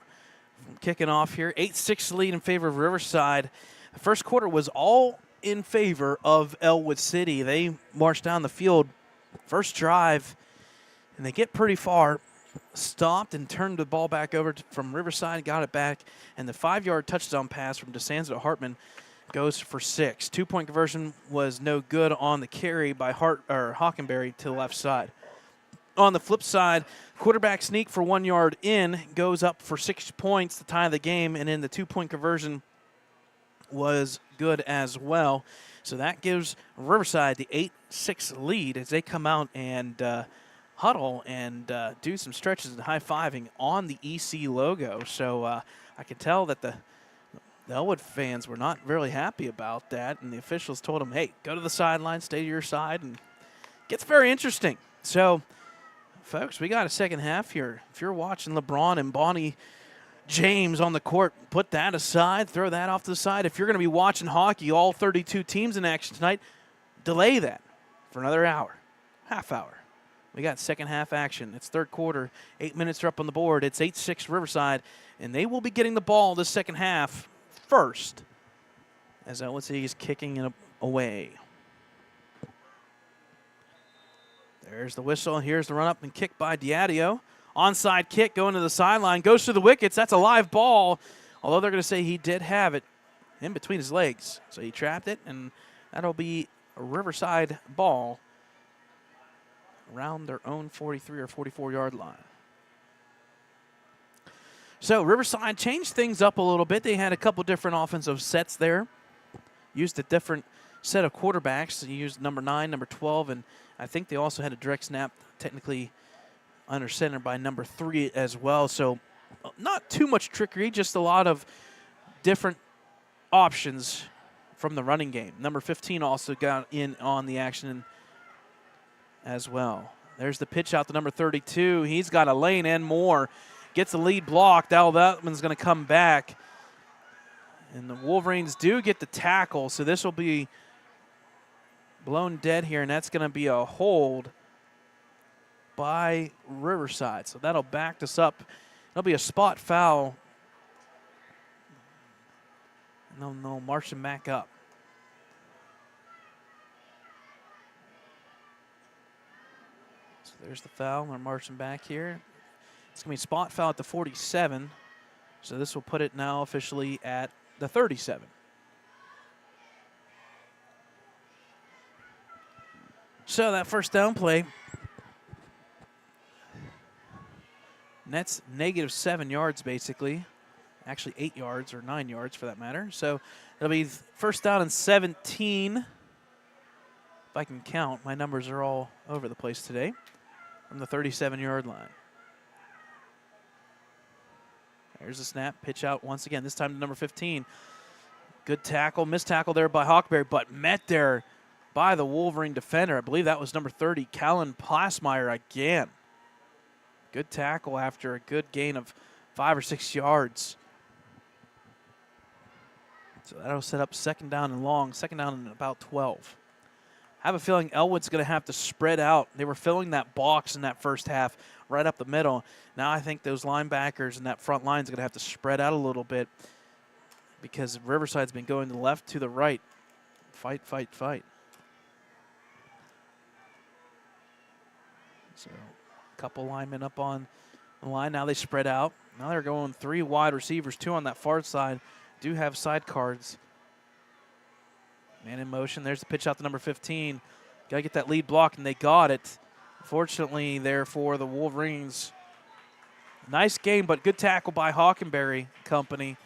kicking off here. 8-6 lead in favor of Riverside. The first quarter was all in favor of Ellwood City. They marched down the field, first drive, and they get pretty far. Stopped and turned the ball back over from Riverside, got it back, and the 5-yard touchdown pass from DeSanza to Hartman goes for 6. 2-point conversion was no good on the carry by Hockenberry to the left side. On the flip side, quarterback sneak for 1 yard in goes up for 6 points to tie the game, and then the 2-point conversion was good as well. So that gives Riverside the 8-6 lead as they come out and huddle and do some stretches and high-fiving on the EC logo. So I could tell that the Ellwood fans were not really happy about that, and the officials told them, hey, go to the sideline, stay to your side, and it gets very interesting. So, folks, we got a second half here. If you're watching LeBron and Bonnie James on the court, put that aside, throw that off to the side. If you're going to be watching hockey, all 32 teams in action tonight, delay that for another hour, half hour. We got second half action. It's third quarter. 8 minutes are up on the board. It's 8-6 Riverside, and they will be getting the ball this second half first as Ellwood City is kicking it away. There's the whistle. Here's the run-up and kick by Diadio. Onside kick going to the sideline. Goes through the wickets. That's a live ball, although they're going to say he did have it in between his legs. So he trapped it, and that'll be a Riverside ball around their own 43 or 44-yard line. So Riverside changed things up a little bit. They had a couple different offensive sets there. Used a different set of quarterbacks. They used number 9, number 12, and I think they also had a direct snap technically under center by number 3 as well. So not too much trickery, just a lot of different options from the running game. Number 15 also got in on the action as well. There's the pitch out to number 32. He's got a lane and more. Gets the lead blocked. Al Veltman's going to come back. And the Wolverines do get the tackle, so this will be blown dead here, and that's going to be a hold by Riverside. So that'll back us up. It'll be a spot foul. And they'll march him back up. So there's the foul. They're marching back here. It's going to be a spot foul at the 47. So this will put it now officially at the 37. So that first down play, nets -7 yards basically. Actually 8 yards or 9 yards for that matter. So it'll be first down and 17. If I can count, my numbers are all over the place today. From the 37-yard line. There's the snap, pitch out once again, this time to number 15. Good tackle, missed tackle there by Hawkberry, but met there by the Wolverine defender. I believe that was number 30, Callan Plasmeyer again. Good tackle after a good gain of 5 or 6 yards. So that'll set up second down and long, second down and about 12. I have a feeling Ellwood's going to have to spread out. They were filling that box in that first half right up the middle. Now I think those linebackers and that front line is going to have to spread out a little bit because Riverside's been going to the left, to the right. Fight, fight, fight. So a couple linemen up on the line. Now they spread out. Now they're going 3 wide receivers, 2 on that far side. Do have side cards. Man in motion. There's the pitch out to number 15. Got to get that lead block, and they got it. Fortunately there for the Wolverines. Nice game, but good tackle by Hockenberry company.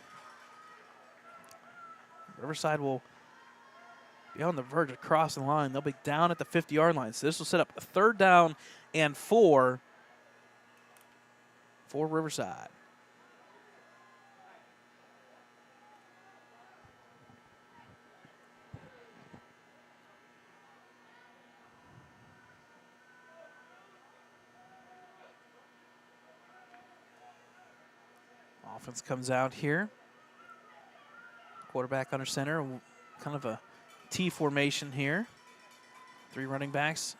Riverside will be on the verge of crossing the line. They'll be down at the 50-yard line. So this will set up a third down and 4 for Riverside. Offense comes out here. Quarterback under center, kind of a T formation here. 3 running backs.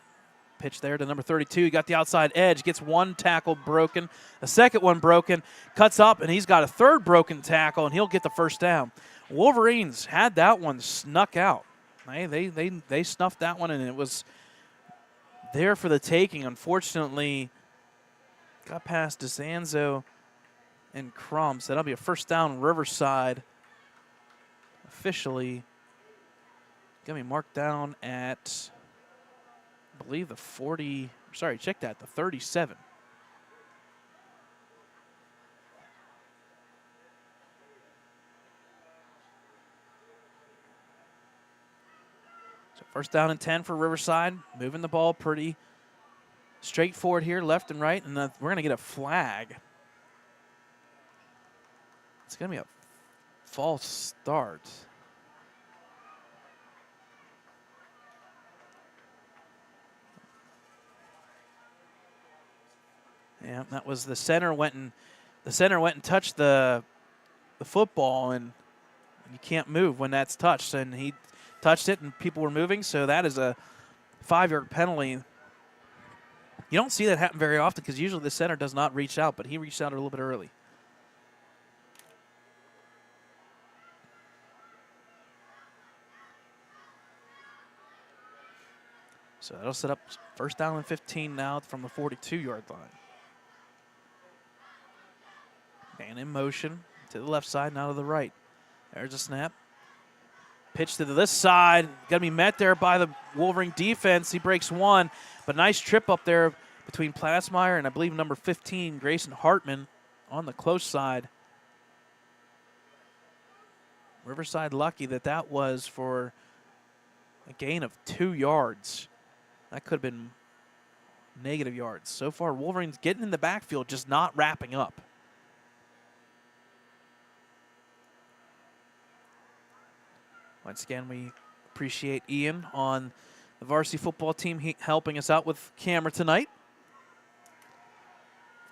Pitch there to number 32. He got the outside edge, gets one tackle broken, a second one broken, cuts up, and he's got a third broken tackle, and he'll get the first down. Wolverines had that one snuck out. They snuffed that one, and it was there for the taking. Unfortunately, got past DeSanzo and Crum, so that'll be a first down Riverside. Officially going to be marked down at, I believe, the 40, sorry, check that, the 37. So first down and 10 for Riverside, moving the ball pretty straightforward here, left and right, and we're going to get a flag. It's going to be a false start. Yeah, that was the center went and touched the football, and you can't move when that's touched. And he touched it, and people were moving, so that is a 5-yard penalty. You don't see that happen very often because usually the center does not reach out, but he reached out a little bit early. So that'll set up first down and 15 now from the 42-yard line. And in motion to the left side, now to the right. There's a snap. Pitch to this side. Got to be met there by the Wolverine defense. He breaks one, but nice trip up there between Plasmeyer and I believe number 15, Grayson Hartman, on the close side. Riverside lucky that was for a gain of 2 yards. That could have been negative yards. So far, Wolverines getting in the backfield, just not wrapping up. Once again, we appreciate Ian on the varsity football team helping us out with camera tonight.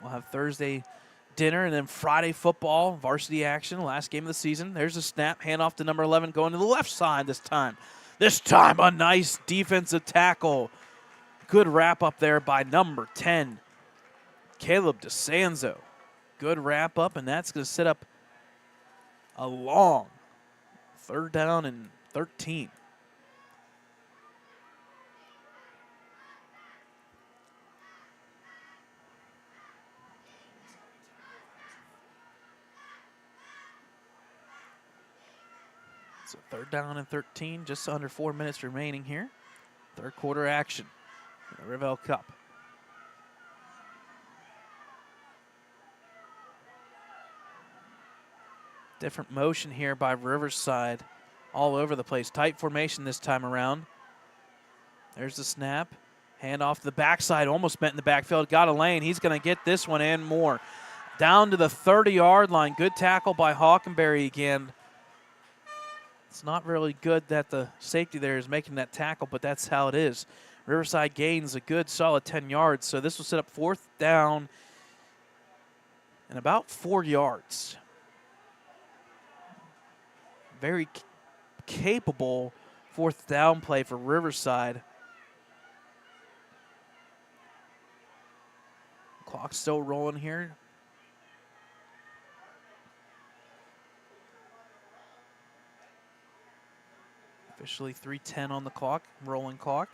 We'll have Thursday dinner and then Friday football, varsity action, last game of the season. There's a snap, handoff to number 11, going to the left side this time. This time, a nice defensive tackle. Good wrap up there by number 10, Caleb DeSanzo. Good wrap up, and that's going to set up a long third down and 13. So third down and 13, just under 4 minutes remaining here. Third quarter action in the Rivell Cup. Different motion here by Riverside, all over the place. Tight formation this time around. There's the snap. Hand off to the backside, almost met in the backfield. Got a lane. He's going to get this one and more. Down to the 30-yard line. Good tackle by Hawkenberry again. It's not really good that the safety there is making that tackle, but that's how it is. Riverside gains a good solid 10 yards, so this will set up fourth down and about 4 yards. Very capable fourth down play for Riverside. Clock's still rolling here. Officially 3:10 on the clock, rolling clock.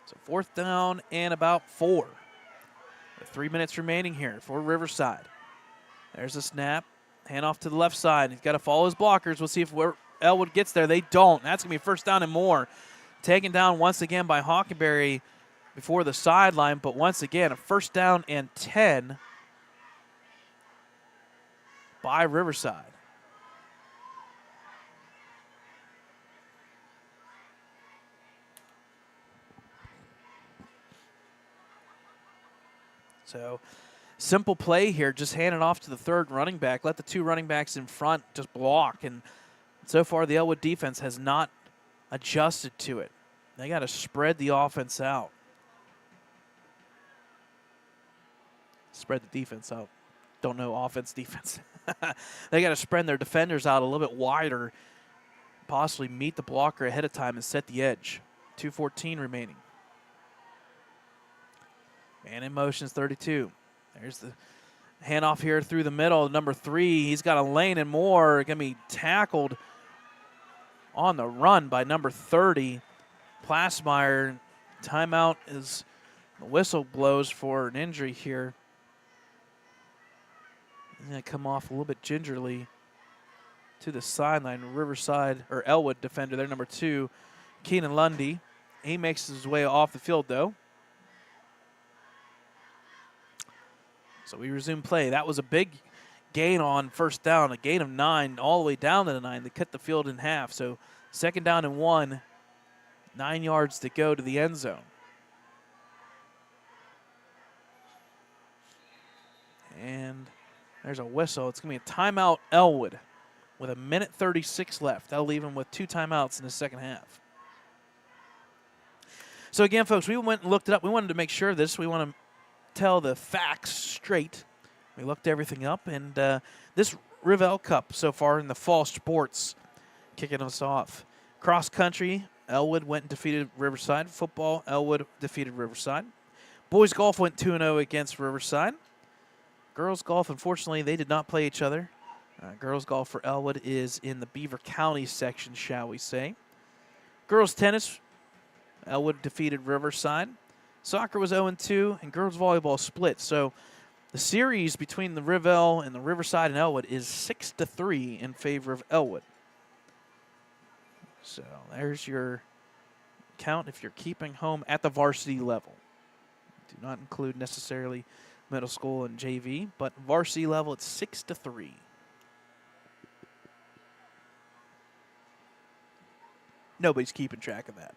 So fourth down and about 4. With 3 minutes remaining here for Riverside. There's a snap. Hand off to the left side. He's got to follow his blockers. We'll see if Ellwood gets there. They don't. That's going to be first down and more. Taken down once again by Hawkenberry before the sideline, but once again, a first down and 10 by Riverside. So simple play here, just hand it off to the third running back. Let the 2 running backs in front just block. And so far, the Ellwood defense has not adjusted to it. They got to spread the offense out. Spread the defense out. Don't know offense, defense. They got to spread their defenders out a little bit wider. possibly meet the blocker ahead of time and set the edge. 2:14 remaining. Man in motion is 32. There's the handoff here through the middle. Number 3, he's got a lane and more. Going to be tackled on the run by number 30, Plasmeyer. Timeout is the whistle blows for an injury here. He's going to come off a little bit gingerly to the sideline. Riverside, or Ellwood defender there, number 2, Keenan Lundy. He makes his way off the field, though. So we resume play. That was a big gain on first down, a gain of 9 all the way down to the 9. They cut the field in half. So 2nd down and 1, 9 yards to go to the end zone. And there's a whistle. It's going to be a timeout, Ellwood, with 1:36 left. That'll leave him with 2 timeouts in the second half. So again, folks, we went and looked it up. We wanted to make sure of this. We want to tell the facts straight. We looked everything up, and this Rivell Cup so far in the fall sports, kicking us off. Cross country, Ellwood went and defeated Riverside. Football, Ellwood defeated Riverside. Boys golf went 2-0 against Riverside. Girls golf, unfortunately, they did not play each other. Girls golf for Ellwood is in the Beaver County section, shall we say. Girls tennis, Ellwood defeated Riverside. Soccer was 0-2, and girls volleyball split. So the series between the Rivell and the Riverside and Ellwood is 6-3 in favor of Ellwood. So there's your count if you're keeping home at the varsity level. Do not include necessarily middle school and JV, but varsity level, it's 6-3. Nobody's keeping track of that.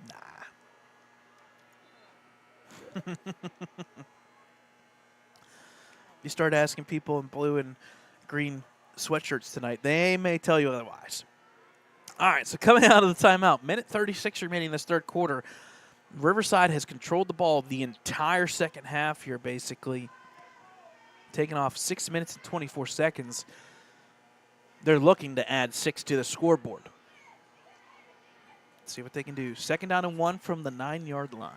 Nah. You start asking people in blue and green sweatshirts tonight, they may tell you otherwise. All right, so coming out of the timeout, 1:36 remaining in this third quarter. Riverside has controlled the ball the entire second half here, basically. Taking off 6 minutes and 24 seconds. They're looking to add 6 to the scoreboard. Let's see what they can do. 2nd down and 1 from the 9-yard line.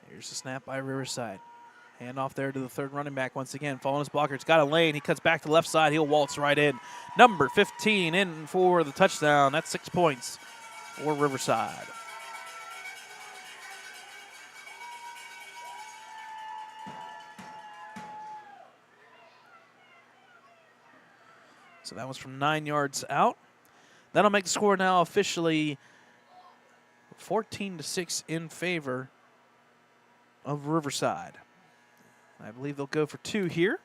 Here's the snap by Riverside. Hand off there to the 3rd running back once again. Following his blocker. It's got a lane. He cuts back to the left side. He'll waltz right in. Number 15 in for the touchdown. That's 6 points for Riverside. So that was from 9 yards out. That'll make the score now officially 14-6 in favor of Riverside. I believe they'll go for 2 here.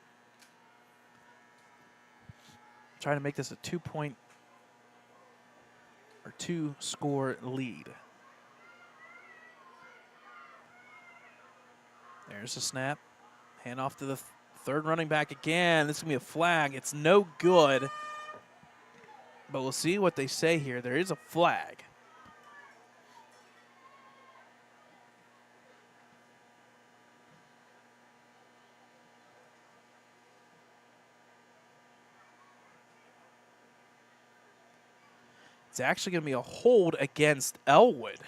Trying to make this a 2-point or 2-score lead. There's the snap. Hand off to the 3rd running back again. This is going to be a flag. It's no good. But we'll see what they say here. There is a flag. It's actually going to be a hold against Ellwood.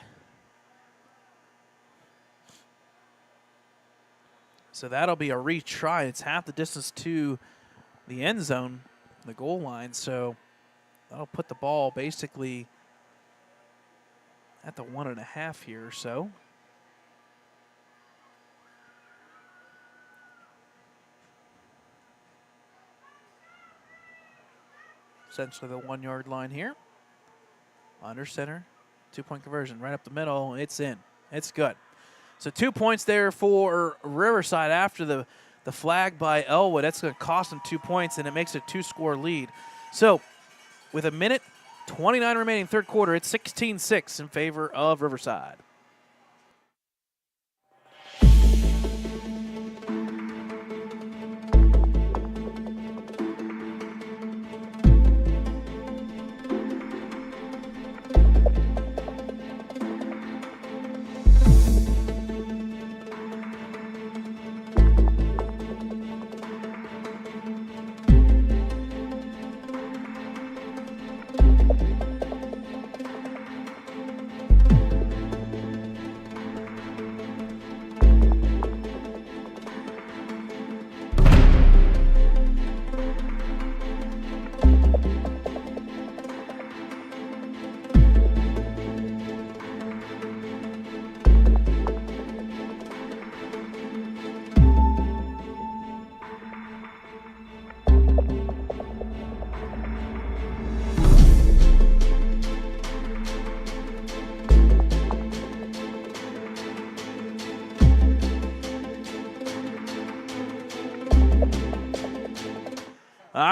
So that'll be a retry. It's half the distance to the end zone, the goal line. So that'll put the ball basically at the 1.5 here or so. Essentially the 1-yard line here. Under center, 2-point conversion right up the middle. It's in. It's good. So 2 points there for Riverside after the flag by Ellwood. That's going to cost them 2 points, and it makes it a 2-score lead. So with 1:29 remaining third quarter, it's 16-6 in favor of Riverside.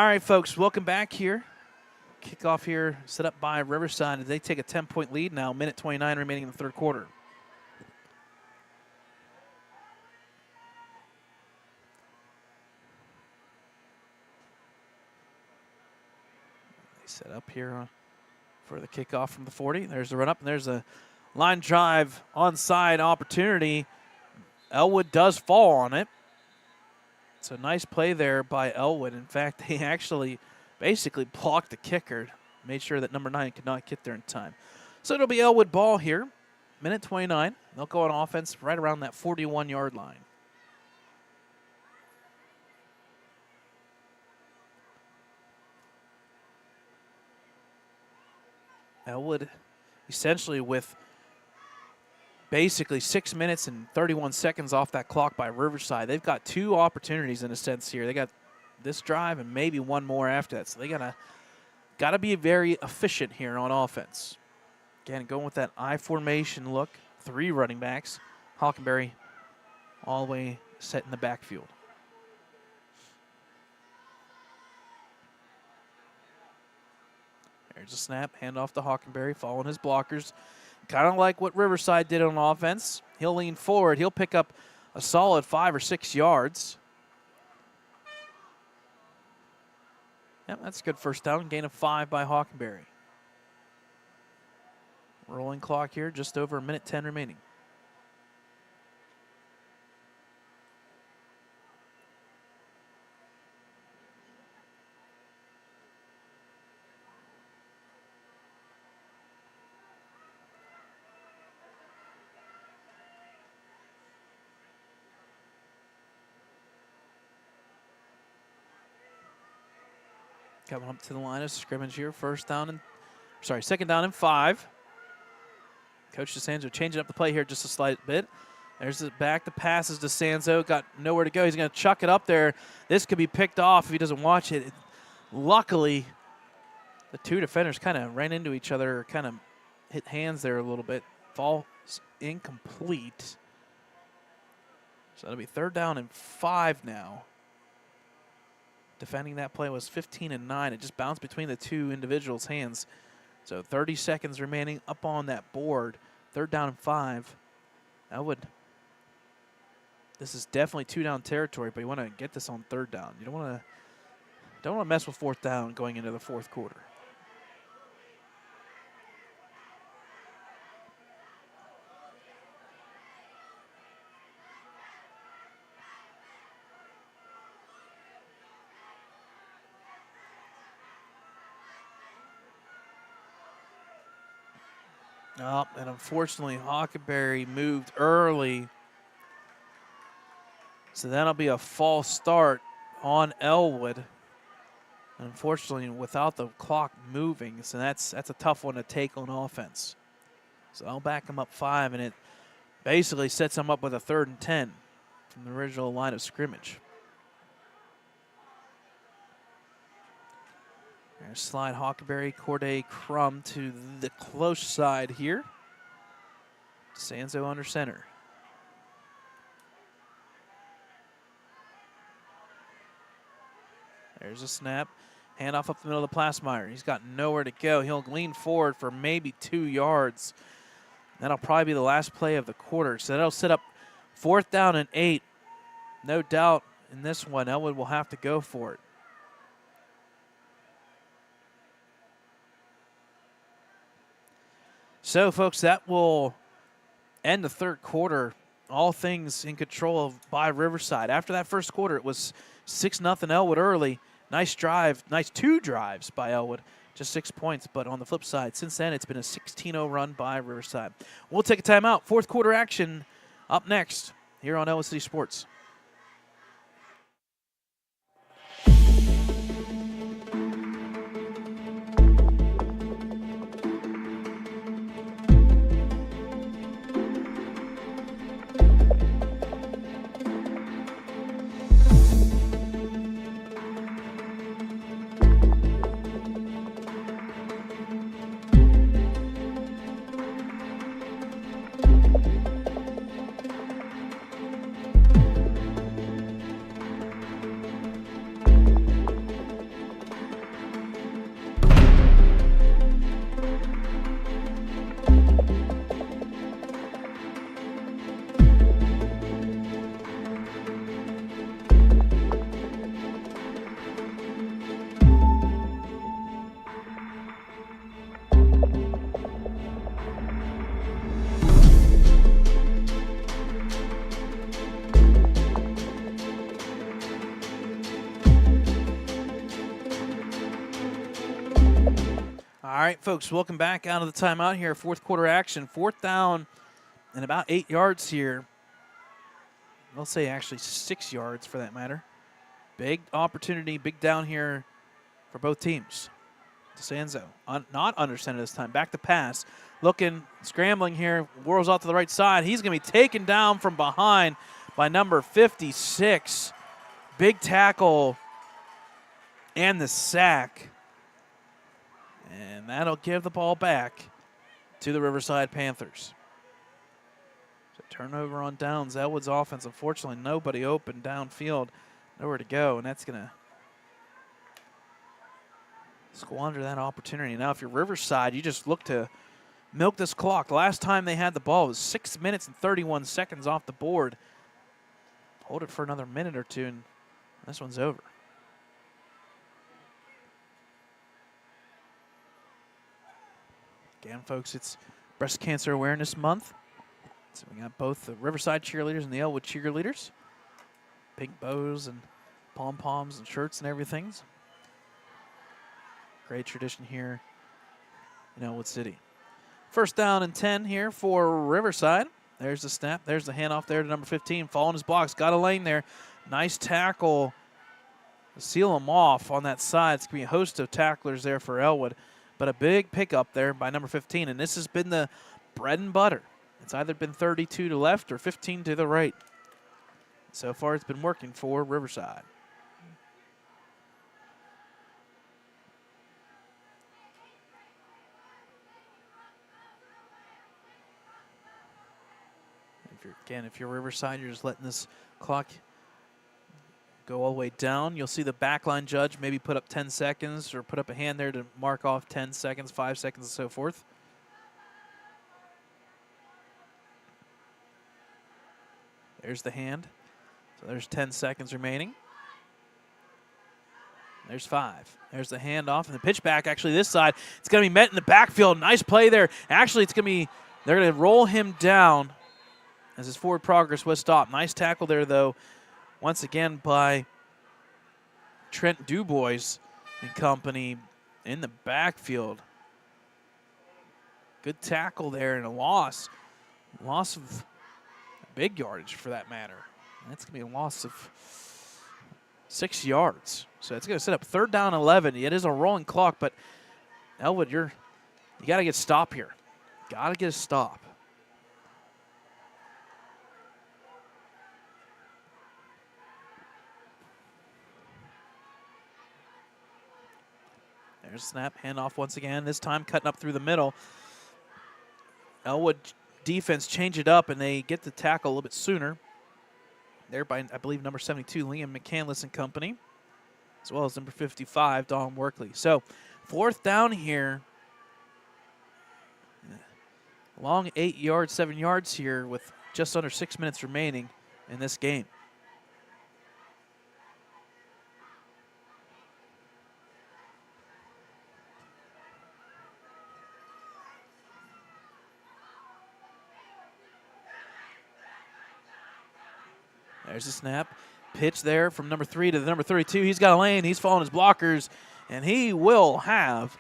right, folks, welcome back here. Kickoff here set up by Riverside. They take a 10-point lead now, minute 29 remaining in the third quarter. They set up here for the kickoff from the 40. There's the run up, and there's a line drive onside opportunity. Ellwood does fall on it. It's a nice play there by Ellwood. In fact, they actually basically blocked the kicker, made sure that number 9 could not get there in time. So it'll be Ellwood ball here, minute 29. They'll go on offense right around that 41-yard line. Ellwood essentially with basically 6 minutes and 31 seconds off that clock by Riverside. They've got 2 opportunities in a sense here. They got this drive and maybe one more after that. So they gotta be very efficient here on offense. Again, going with that I formation look. 3 running backs. Hockenberry all the way set in the backfield. There's a snap, hand off to Hockenberry, following his blockers. Kind of like what Riverside did on offense. He'll lean forward. He'll pick up a solid 5 or 6 yards. Yep, that's a good first down. Gain of 5 by Hockenberry. Rolling clock here, just over a minute 10 remaining. Coming up to the line of scrimmage here. Second down and 5. Coach DeSanzo changing up the play here just a slight bit. There's the back. The pass is DeSanzo. Got nowhere to go. He's going to chuck it up there. This could be picked off if he doesn't watch it. Luckily, the 2 defenders kind of ran into each other, kind of hit hands there a little bit. Falls incomplete. So that'll be 3rd down and 5 now. Defending that play was 15 and 9. It just bounced between the 2 individuals' hands. So 30 seconds remaining up on that board. 3rd down and 5. This is definitely 2-down territory, but you want to get this on 3rd down. You don't want to mess with 4th down going into the 4th quarter. Oh, and unfortunately, Hockenberry moved early. So that'll be a false start on Ellwood. Unfortunately, without the clock moving, so that's a tough one to take on offense. So I'll back him up 5, and it basically sets him up with a 3rd and 10 from the original line of scrimmage. There's slide Hockenberry, Corday Crum to the close side here. DeSanzo under center. There's a snap. Handoff up the middle of the Plasmeyer. He's got nowhere to go. He'll lean forward for maybe 2 yards. That'll probably be the last play of the quarter. So that'll set up 4th down and 8. No doubt in this one, Ellwood will have to go for it. So, folks, that will end the 3rd quarter. All things in control by Riverside. After that first quarter, it was 6-0 Ellwood early. Nice drive, nice 2 drives by Ellwood. Just 6 points, but on the flip side, since then, it's been a 16-0 run by Riverside. We'll take a timeout. 4th quarter action up next here on Ellwood City Sports. All right, folks, welcome back out of the timeout here. Fourth quarter action. 4th down and about 8 yards here. I'll say actually 6 yards for that matter. Big opportunity, big down here for both teams. DeSanzo, not under center this time. Back to pass. Looking, scrambling here. Whirls out to the right side. He's going to be taken down from behind by number 56. Big tackle and the sack. And that'll give the ball back to the Riverside Panthers. So turnover on downs. Ellwood's offense, unfortunately, nobody open downfield. Nowhere to go, and that's going to squander that opportunity. Now, if you're Riverside, you just look to milk this clock. The last time they had the ball was 6 minutes and 31 seconds off the board. Hold it for another minute or two, and this one's over. Again, folks, it's Breast Cancer Awareness Month. So we got both the Riverside cheerleaders and the Ellwood cheerleaders. Pink bows and pom-poms and shirts and everything. Great tradition here in Ellwood City. 1st down and 10 here for Riverside. There's the snap. There's the handoff there to number 15. Following his blocks. Got a lane there. Nice tackle. Seal him off on that side. It's going to be a host of tacklers there for Ellwood. But a big pickup there by number 15. And this has been the bread and butter. It's either been 32 to the left or 15 to the right. So far, it's been working for Riverside. If you're Riverside, you're just letting this clock go all the way down. You'll see the backline judge maybe put up 10 seconds or put up a hand there to mark off 10 seconds, 5 seconds, and so forth. There's the hand. So there's 10 seconds remaining. There's 5. There's the handoff and the pitch back. Actually, this side, it's going to be met in the backfield. Nice play there. Actually, they're going to roll him down as his forward progress was stopped. Nice tackle there, though, once again by Trent Dubois and company in the backfield. Good tackle there and a loss. Loss of big yardage for that matter. That's going to be a loss of 6 yards. So it's going to set up 3rd down 11. It is a rolling clock, but Ellwood, you got to get a stop here. Got to get a stop. There's a snap, handoff once again. This time cutting up through the middle. Ellwood defense change it up, and they get the tackle a little bit sooner. There by, I believe, number 72, Liam McCandless and company, as well as number 55, Don Workley. So 4th down here. Long 8 yards, 7 yards here with just under 6 minutes remaining in this game. There's the snap. Pitch there from number 3 to the number 32. He's got a lane. He's following his blockers, and he will have.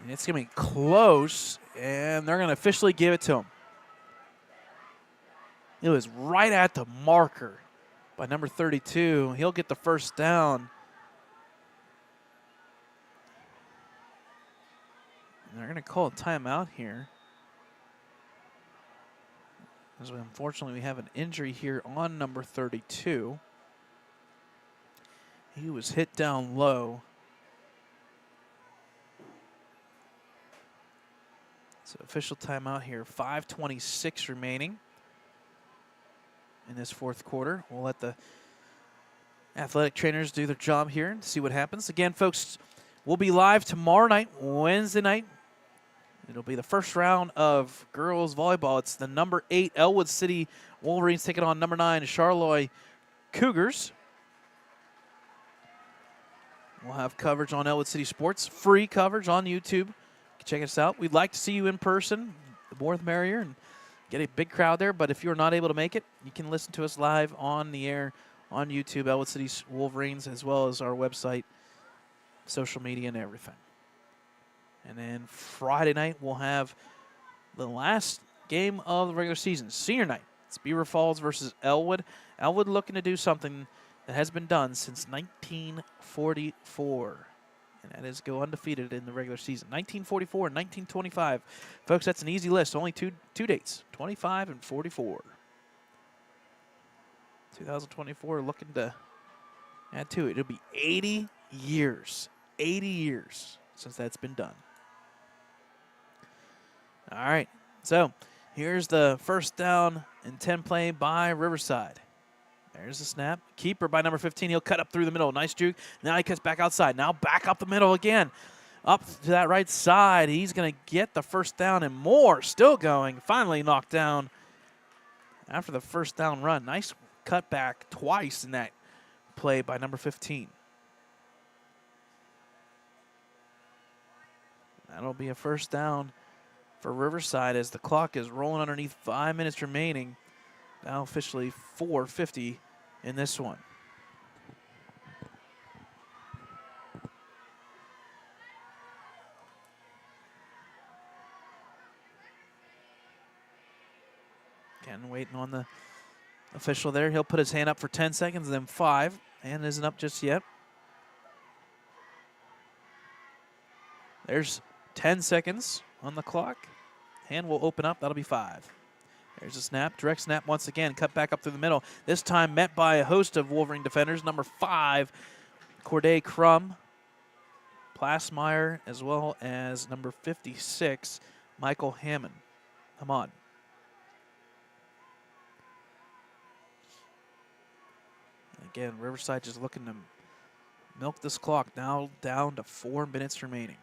It's going to be close, and they're going to officially give it to him. It was right at the marker by number 32. He'll get the 1st down. And they're going to call a timeout here. As unfortunately, we have an injury here on number 32. He was hit down low. So official timeout here, 5:26 remaining in this 4th quarter. We'll let the athletic trainers do their job here and see what happens. Again, folks, we'll be live tomorrow night, Wednesday night. It'll be the 1st round of girls volleyball. It's the number 8 Ellwood City Wolverines taking on number 9 Charlois Cougars. We'll have coverage on Ellwood City Sports, free coverage on YouTube. Check us out. We'd like to see you in person. The more the merrier, and get a big crowd there. But if you're not able to make it, you can listen to us live on the air on YouTube, Ellwood City Wolverines, as well as our website, social media, and everything. And then Friday night, we'll have the last game of the regular season, senior night. It's Beaver Falls versus Ellwood. Ellwood looking to do something that has been done since 1944. And that is go undefeated in the regular season. 1944 and 1925. Folks, that's an easy list. Only two dates, 25 and 44. 2024 looking to add to it. It'll be 80 years. 80 years since that's been done. All right, so here's the first down and 10 play by Riverside. There's the snap. Keeper by number 15. He'll cut up through the middle. Nice juke. Now he cuts back outside. Now back up the middle again. Up to that right side. He's going to get the first down and more. Still going. Finally knocked down after the first down run. Nice cut back twice in that play by number 15. That'll be a first down for Riverside as the clock is rolling underneath 5 minutes remaining. Now officially 4:50 in this one. Again, waiting on the official there. He'll put his hand up for 10 seconds, then 5. Hand isn't up just yet. There's 10 seconds on the clock. Hand will open up. That'll be 5. There's a snap. Direct snap once again. Cut back up through the middle. This time met by a host of Wolverine defenders. Number 5, Corday Crum, Plasmeyer, as well as number 56, Michael Hammond. Hamad. Again, Riverside just looking to milk this clock. Now down to 4 minutes remaining.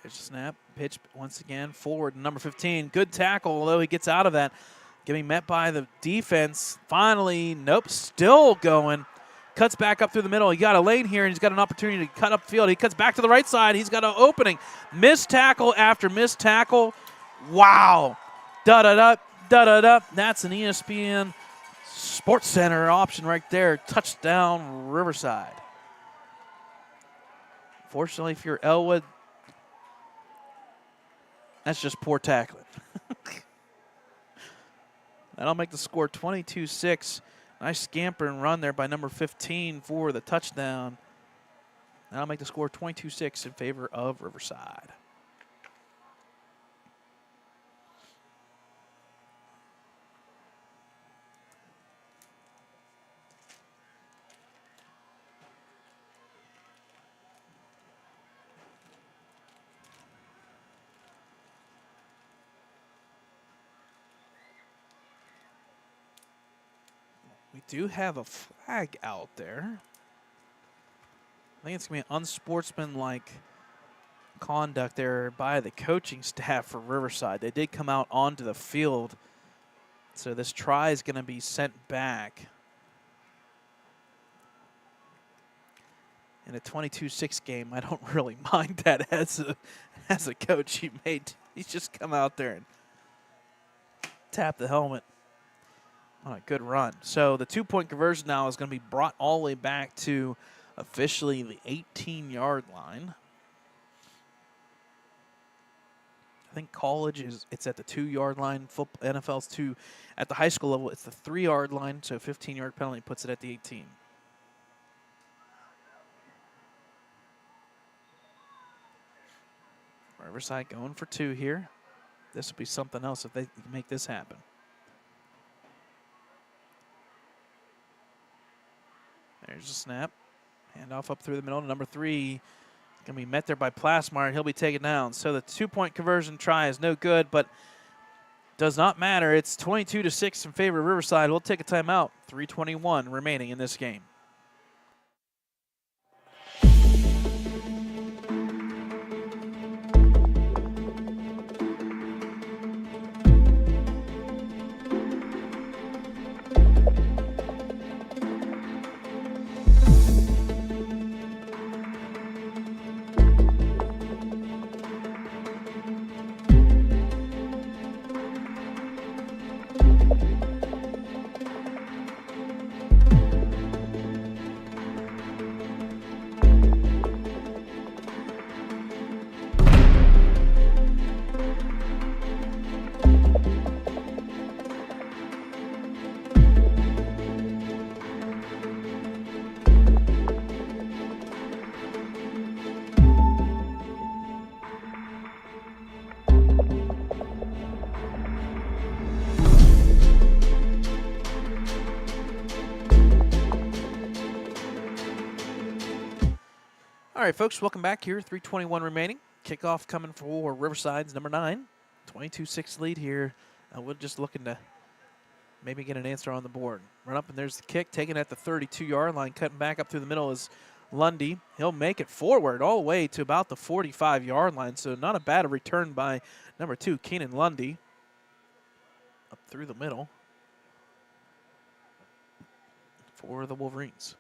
There's a snap. Pitch once again forward. Number 15. Good tackle, although he gets out of that. Getting met by the defense. Finally, nope, still going. Cuts back up through the middle. He got a lane here, and he's got an opportunity to cut up field. He cuts back to the right side. He's got an opening. Missed tackle after missed tackle. Wow. Da-da-da, da-da-da. That's an ESPN Sports Center option right there. Touchdown, Riverside. Fortunately, if you're Ellwood, that's just poor tackling. That'll make the score 22-6. Nice scamper and run there by number 15 for the touchdown. That'll make the score 22-6 in favor of Riverside. We do have a flag out there. I think it's going to be unsportsmanlike conduct there by the coaching staff for Riverside. They did come out onto the field, so this try is going to be sent back. In a 22-6 game, I don't really mind that as a coach. He's just come out there and tap the helmet. On a good run. So the 2-point conversion now is going to be brought all the way back to officially the 18-yard line. I think college it's at the 2-yard line. NFL's 2. At the high school level, it's the 3-yard line. So 15-yard penalty puts it at the 18. Riverside going for 2 here. This will be something else if they make this happen. There's a snap. Handoff up through the middle to number 3. Going to be met there by Plasmeyer. He'll be taken down. So the 2-point conversion try is no good, but does not matter. It's 22-6 in favor of Riverside. We'll take a timeout. 3:21 remaining in this game. All right, folks, welcome back here. 3:21 remaining. Kickoff coming for Riverside's number 9. 22-6 lead here. We're just looking to maybe get an answer on the board. Run up, and there's the kick, taken at the 32-yard line. Cutting back up through the middle is Lundy. He'll make it forward all the way to about the 45-yard line, so not a bad return by number 2, Keenan Lundy. Up through the middle for the Wolverines.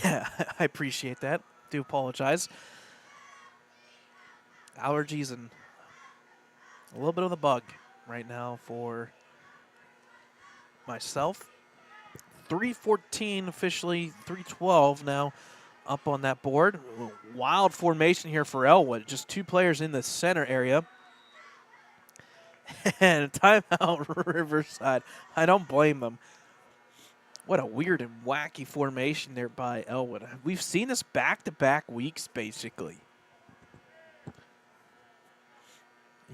Yeah, I appreciate that. Do apologize. Allergies and a little bit of the bug right now for myself. 3:14 officially, 3:12 now up on that board. Wild formation here for Ellwood. Just 2 players in the center area. And timeout Riverside. I don't blame them. What a weird and wacky formation there by Ellwood. We've seen this back-to-back weeks, basically.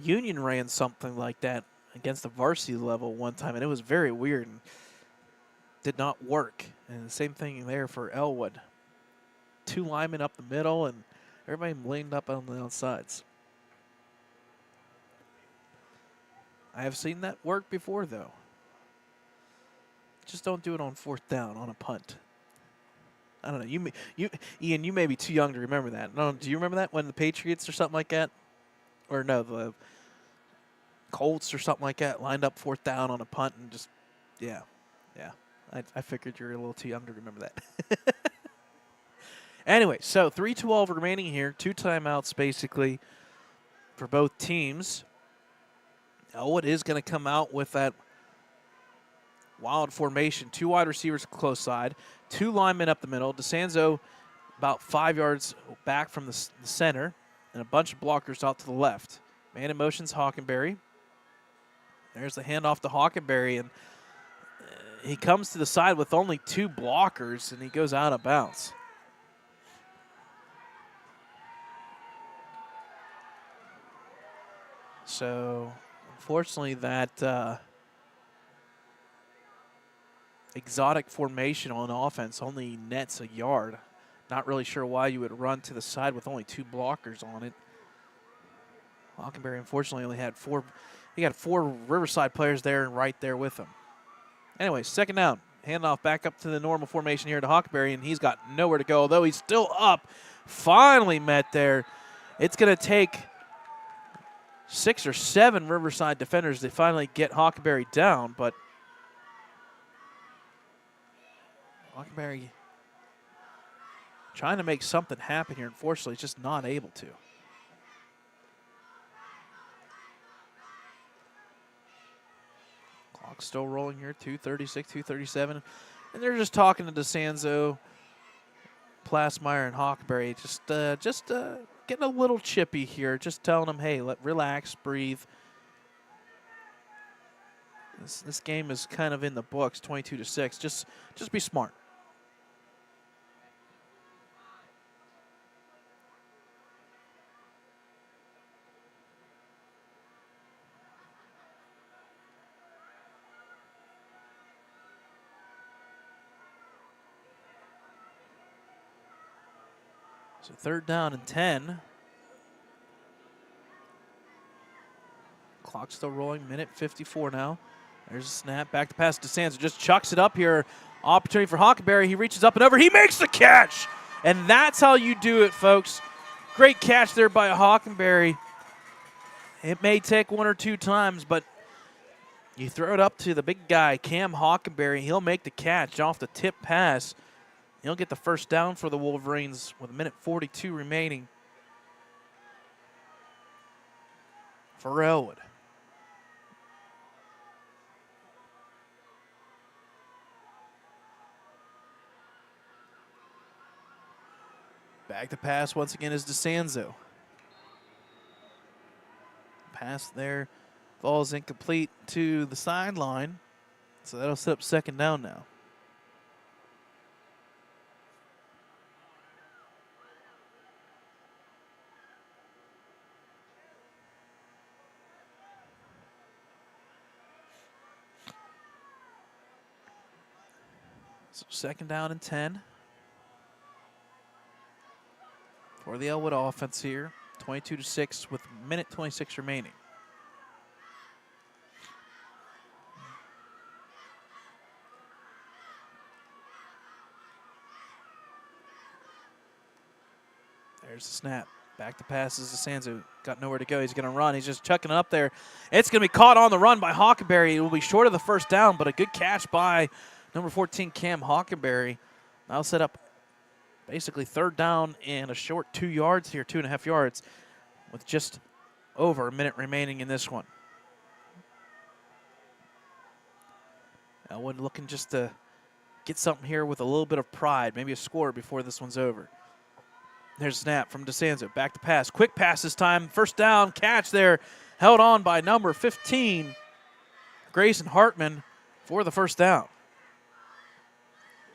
Union ran something like that against the varsity level one time, and it was very weird and did not work. And the same thing there for Ellwood. 2 linemen up the middle, and everybody leaned up on the outsides. I have seen that work before, though. Just don't do it on 4th down on a punt. I don't know. Ian, you may be too young to remember that. No, do you remember that when the Patriots or something like that? Or no, the Colts or something like that lined up 4th down on a punt and just, yeah. I figured you're a little too young to remember that. Anyway, so 3:12 remaining here. 2 timeouts basically for both teams. Ellwood is going to come out with that wild formation. 2 wide receivers close side, 2 linemen up the middle. DeSanzo about 5 yards back from the center, and a bunch of blockers out to the left. Man in motion's Hockenberry. There's the handoff to Hockenberry, and he comes to the side with only 2 blockers, and he goes out of bounds. So, unfortunately, that exotic formation on offense only nets a yard. Not really sure why you would run to the side with only 2 blockers on it. Hockenberry, unfortunately, only had 4. He got 4 Riverside players there and right there with him. Anyway, 2nd down. Handoff back up to the normal formation here to Hockenberry, and he's got nowhere to go, although he's still up. Finally met there. It's going to take 6 or 7 Riverside defenders to finally get Hockenberry down, but Hockenberry trying to make something happen here. Unfortunately, he's just not able to. Clock's still rolling here, 2:36, 2:37. And they're just talking to DeSanzo, Plasmeyer, and Hockenberry. Just getting a little chippy here. Just telling them, hey, relax, breathe. This game is kind of in the books, 22-6. Just be smart. So 3rd down and 10. Clock still rolling, minute 54 now. There's a snap, back to pass to DeSanzo. Just chucks it up here. Opportunity for Hockenberry. He reaches up and over. He makes the catch. And that's how you do it, folks. Great catch there by Hockenberry. It may take 1 or 2 times, but you throw it up to the big guy, Cam Hockenberry. He'll make the catch off the tip pass. He'll get the 1st down for the Wolverines with a minute 42 remaining for Ellwood. Back to pass once again is DeSanzo. Pass there falls incomplete to the sideline. So that'll set up second down now. So second down and 10 for the Ellwood offense here. 22-6 with minute 26 remaining. There's the snap. Back to passes to Sanzu. Got nowhere to go. He's going to run. He's just chucking it up there. It's going to be caught on the run by Hockenberry. It will be short of the first down, but a good catch by number 14, Cam Hockenberry. That'll set up basically third down and a short 2 yards here, 2.5 yards, with just over a minute remaining in this one. Ellwood looking just to get something here with a little bit of pride, maybe a score before this one's over. There's a snap from DeSanzo. Back to pass. Quick pass this time. First down, catch there. Held on by number 15, Grayson Hartman, for the first down.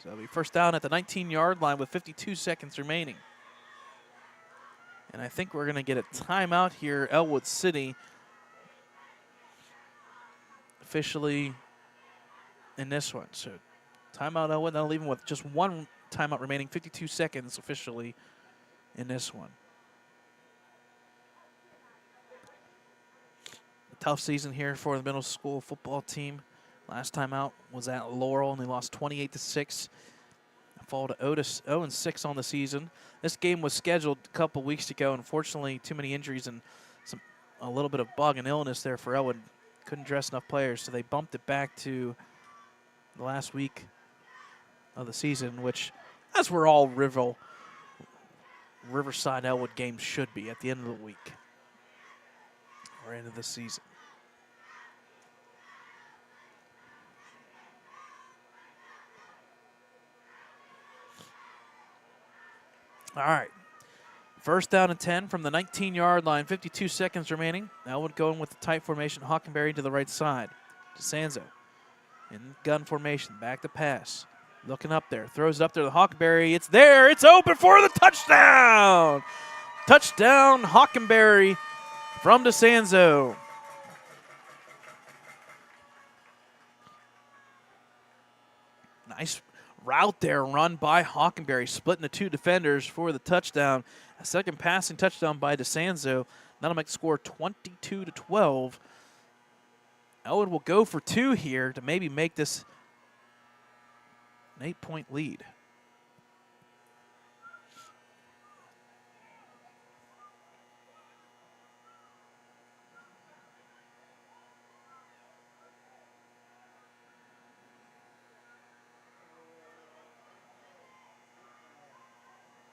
So it'll be first down at the 19-yard line with 52 seconds remaining. And I think we're going to get a timeout here. Ellwood City officially in this one. So timeout Ellwood. That'll leave them with just one timeout remaining. 52 seconds officially in this one. A tough season here for the middle school football team. Last time out was at Laurel, and they lost 28-6. Fall to 0-6 on the season. This game was scheduled a couple weeks ago. Unfortunately, too many injuries and a little bit of bug and illness there for Ellwood. Couldn't dress enough players, so they bumped it back to the last week of the season, which that's where all Riverside Ellwood games should be, at the end of the week or end of the season. All right. First down and 10 from the 19-yard line, 52 seconds remaining. Ellwood going with the tight formation. Hockenberry to the right side. DeSanzo in gun formation. Back to pass. Looking up there. Throws it up there to Hockenberry. It's there. It's open for the touchdown. Touchdown, Hockenberry from DeSanzo. Nice route there run by Hockenberry, splitting the two defenders for the touchdown. A second passing touchdown by DeSanzo. That'll make the score 22-12. Ellwood will go for two here to maybe make this an 8-point lead.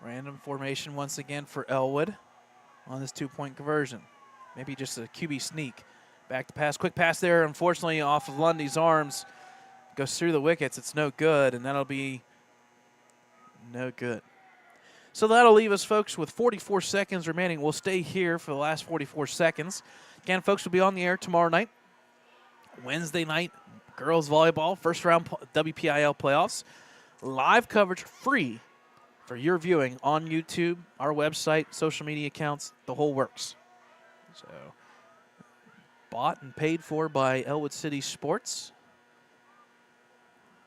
Random formation once again for Ellwood on this two-point conversion. Maybe just a QB sneak. Back to pass. Quick pass there, unfortunately, off of Lundy's arms. Goes through the wickets. It's no good, and that'll be no good. So that'll leave us, folks, with 44 seconds remaining. We'll stay here for the last 44 seconds. Again, folks, will be on the air tomorrow night. Wednesday night, girls volleyball, first-round WPIL playoffs. Live coverage free for your viewing on YouTube, our website, social media accounts, the whole works. So, bought and paid for by Ellwood City Sports.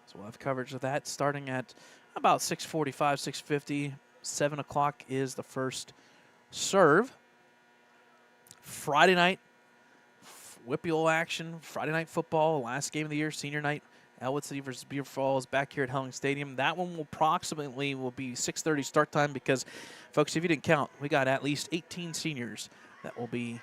So we'll have coverage of that starting at about 6:45, 6:50. 7 o'clock is the first serve. Friday night, Whippeal action, Friday night football, last game of the year, senior night. Ellwood City versus Beaver Falls back here at Helling Stadium. That one will approximately be 6:30 start time because, folks, if you didn't count, we got at least 18 seniors that will be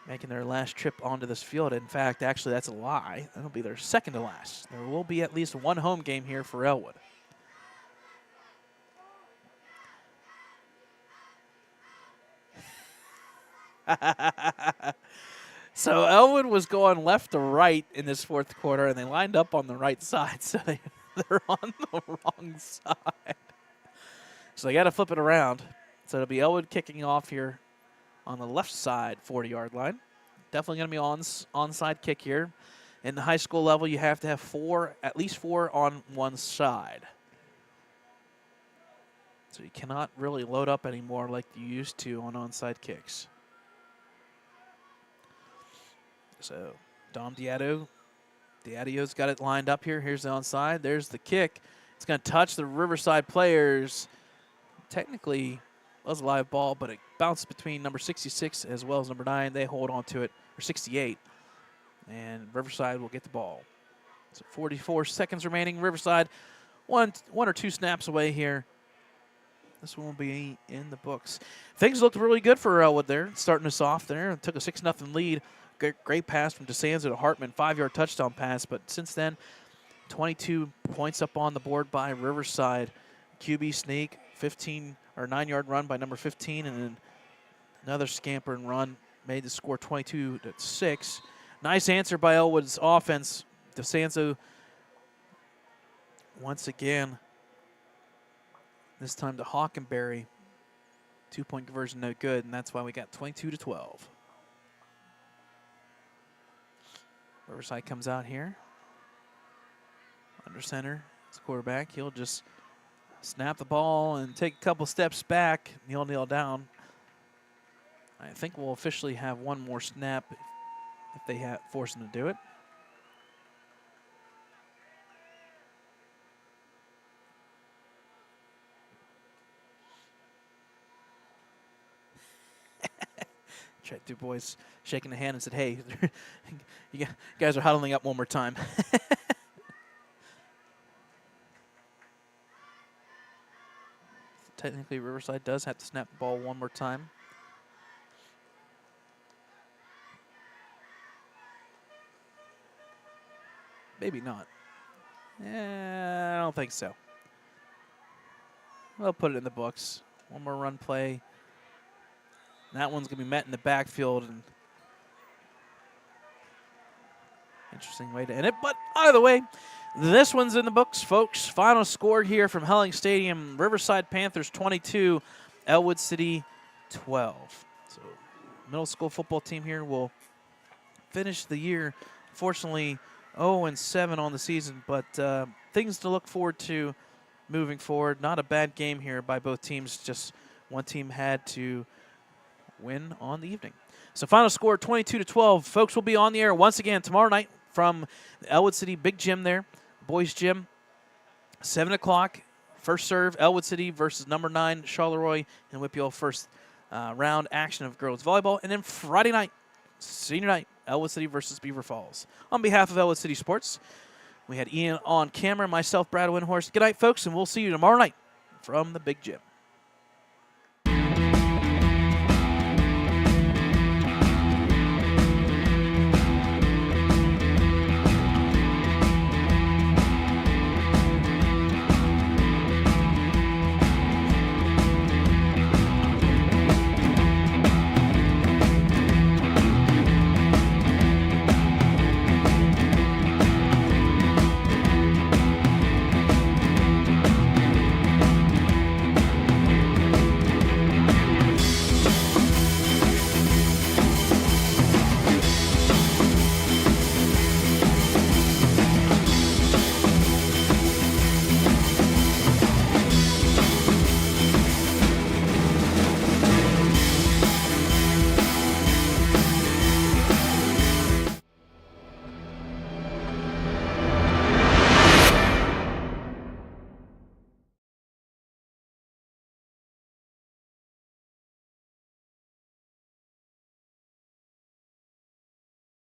making their last trip onto this field. In fact, actually, that's a lie. That'll be their second to last. There will be at least one home game here for Ellwood. So Ellwood was going left to right in this fourth quarter, and they lined up on the right side, so they're on the wrong side. So they got to flip it around. So it'll be Ellwood kicking off here on the left side 40-yard line. Definitely going to be onside kick here. In the high school level, you have to have at least four on one side. So you cannot really load up anymore like you used to on onside kicks. So Dom Diadio's got it lined up here. Here's the onside. There's the kick. It's going to touch the Riverside players. Technically, it was a live ball, but it bounced between number 66 as well as number 9. They hold on to it, or 68. And Riverside will get the ball. So 44 seconds remaining. Riverside, one or two snaps away here. This one will be in the books. Things looked really good for Ellwood there, starting us off there. Took a 6-0 lead. Great pass from DeSanza to Hartman, 5-yard touchdown pass. But since then, 22 points up on the board by Riverside. QB sneak, 15 or 9-yard run by number 15, and then another scamper and run made the score 22-6. Nice answer by Ellwood's offense. DeSanza once again. This time to Hockenberry. 2-point conversion, no good, and that's why we got 22-12. Riverside comes out here. Under center, it's quarterback. He'll just snap the ball and take a couple steps back. Kneel down. I think we'll officially have one more snap if they force him to do it. Two boys shaking the hand and said, hey, you guys are huddling up one more time. Technically, Riverside does have to snap the ball one more time. Maybe not. I don't think so. We'll put it in the books. One more run play. That one's going to be met in the backfield. And interesting way to end it. But either way, this one's in the books, folks. Final score here from Helling Stadium. Riverside Panthers 22, Ellwood City 12. So middle school football team here will finish the year, fortunately, 0-7 on the season. But things to look forward to moving forward. Not a bad game here by both teams. Just one team had to win on the evening. So final score 22-12. Folks will be on the air once again tomorrow night from the Ellwood City Big Gym there, boys gym, 7 o'clock. First serve, Ellwood City versus number 9 Charleroi and WPIAL first round action of girls volleyball. And then Friday night, senior night, Ellwood City versus Beaver Falls. On behalf of Ellwood City Sports, we had Ian on camera, myself, Brad Windhorst. Good night, folks, and we'll see you tomorrow night from the Big Gym.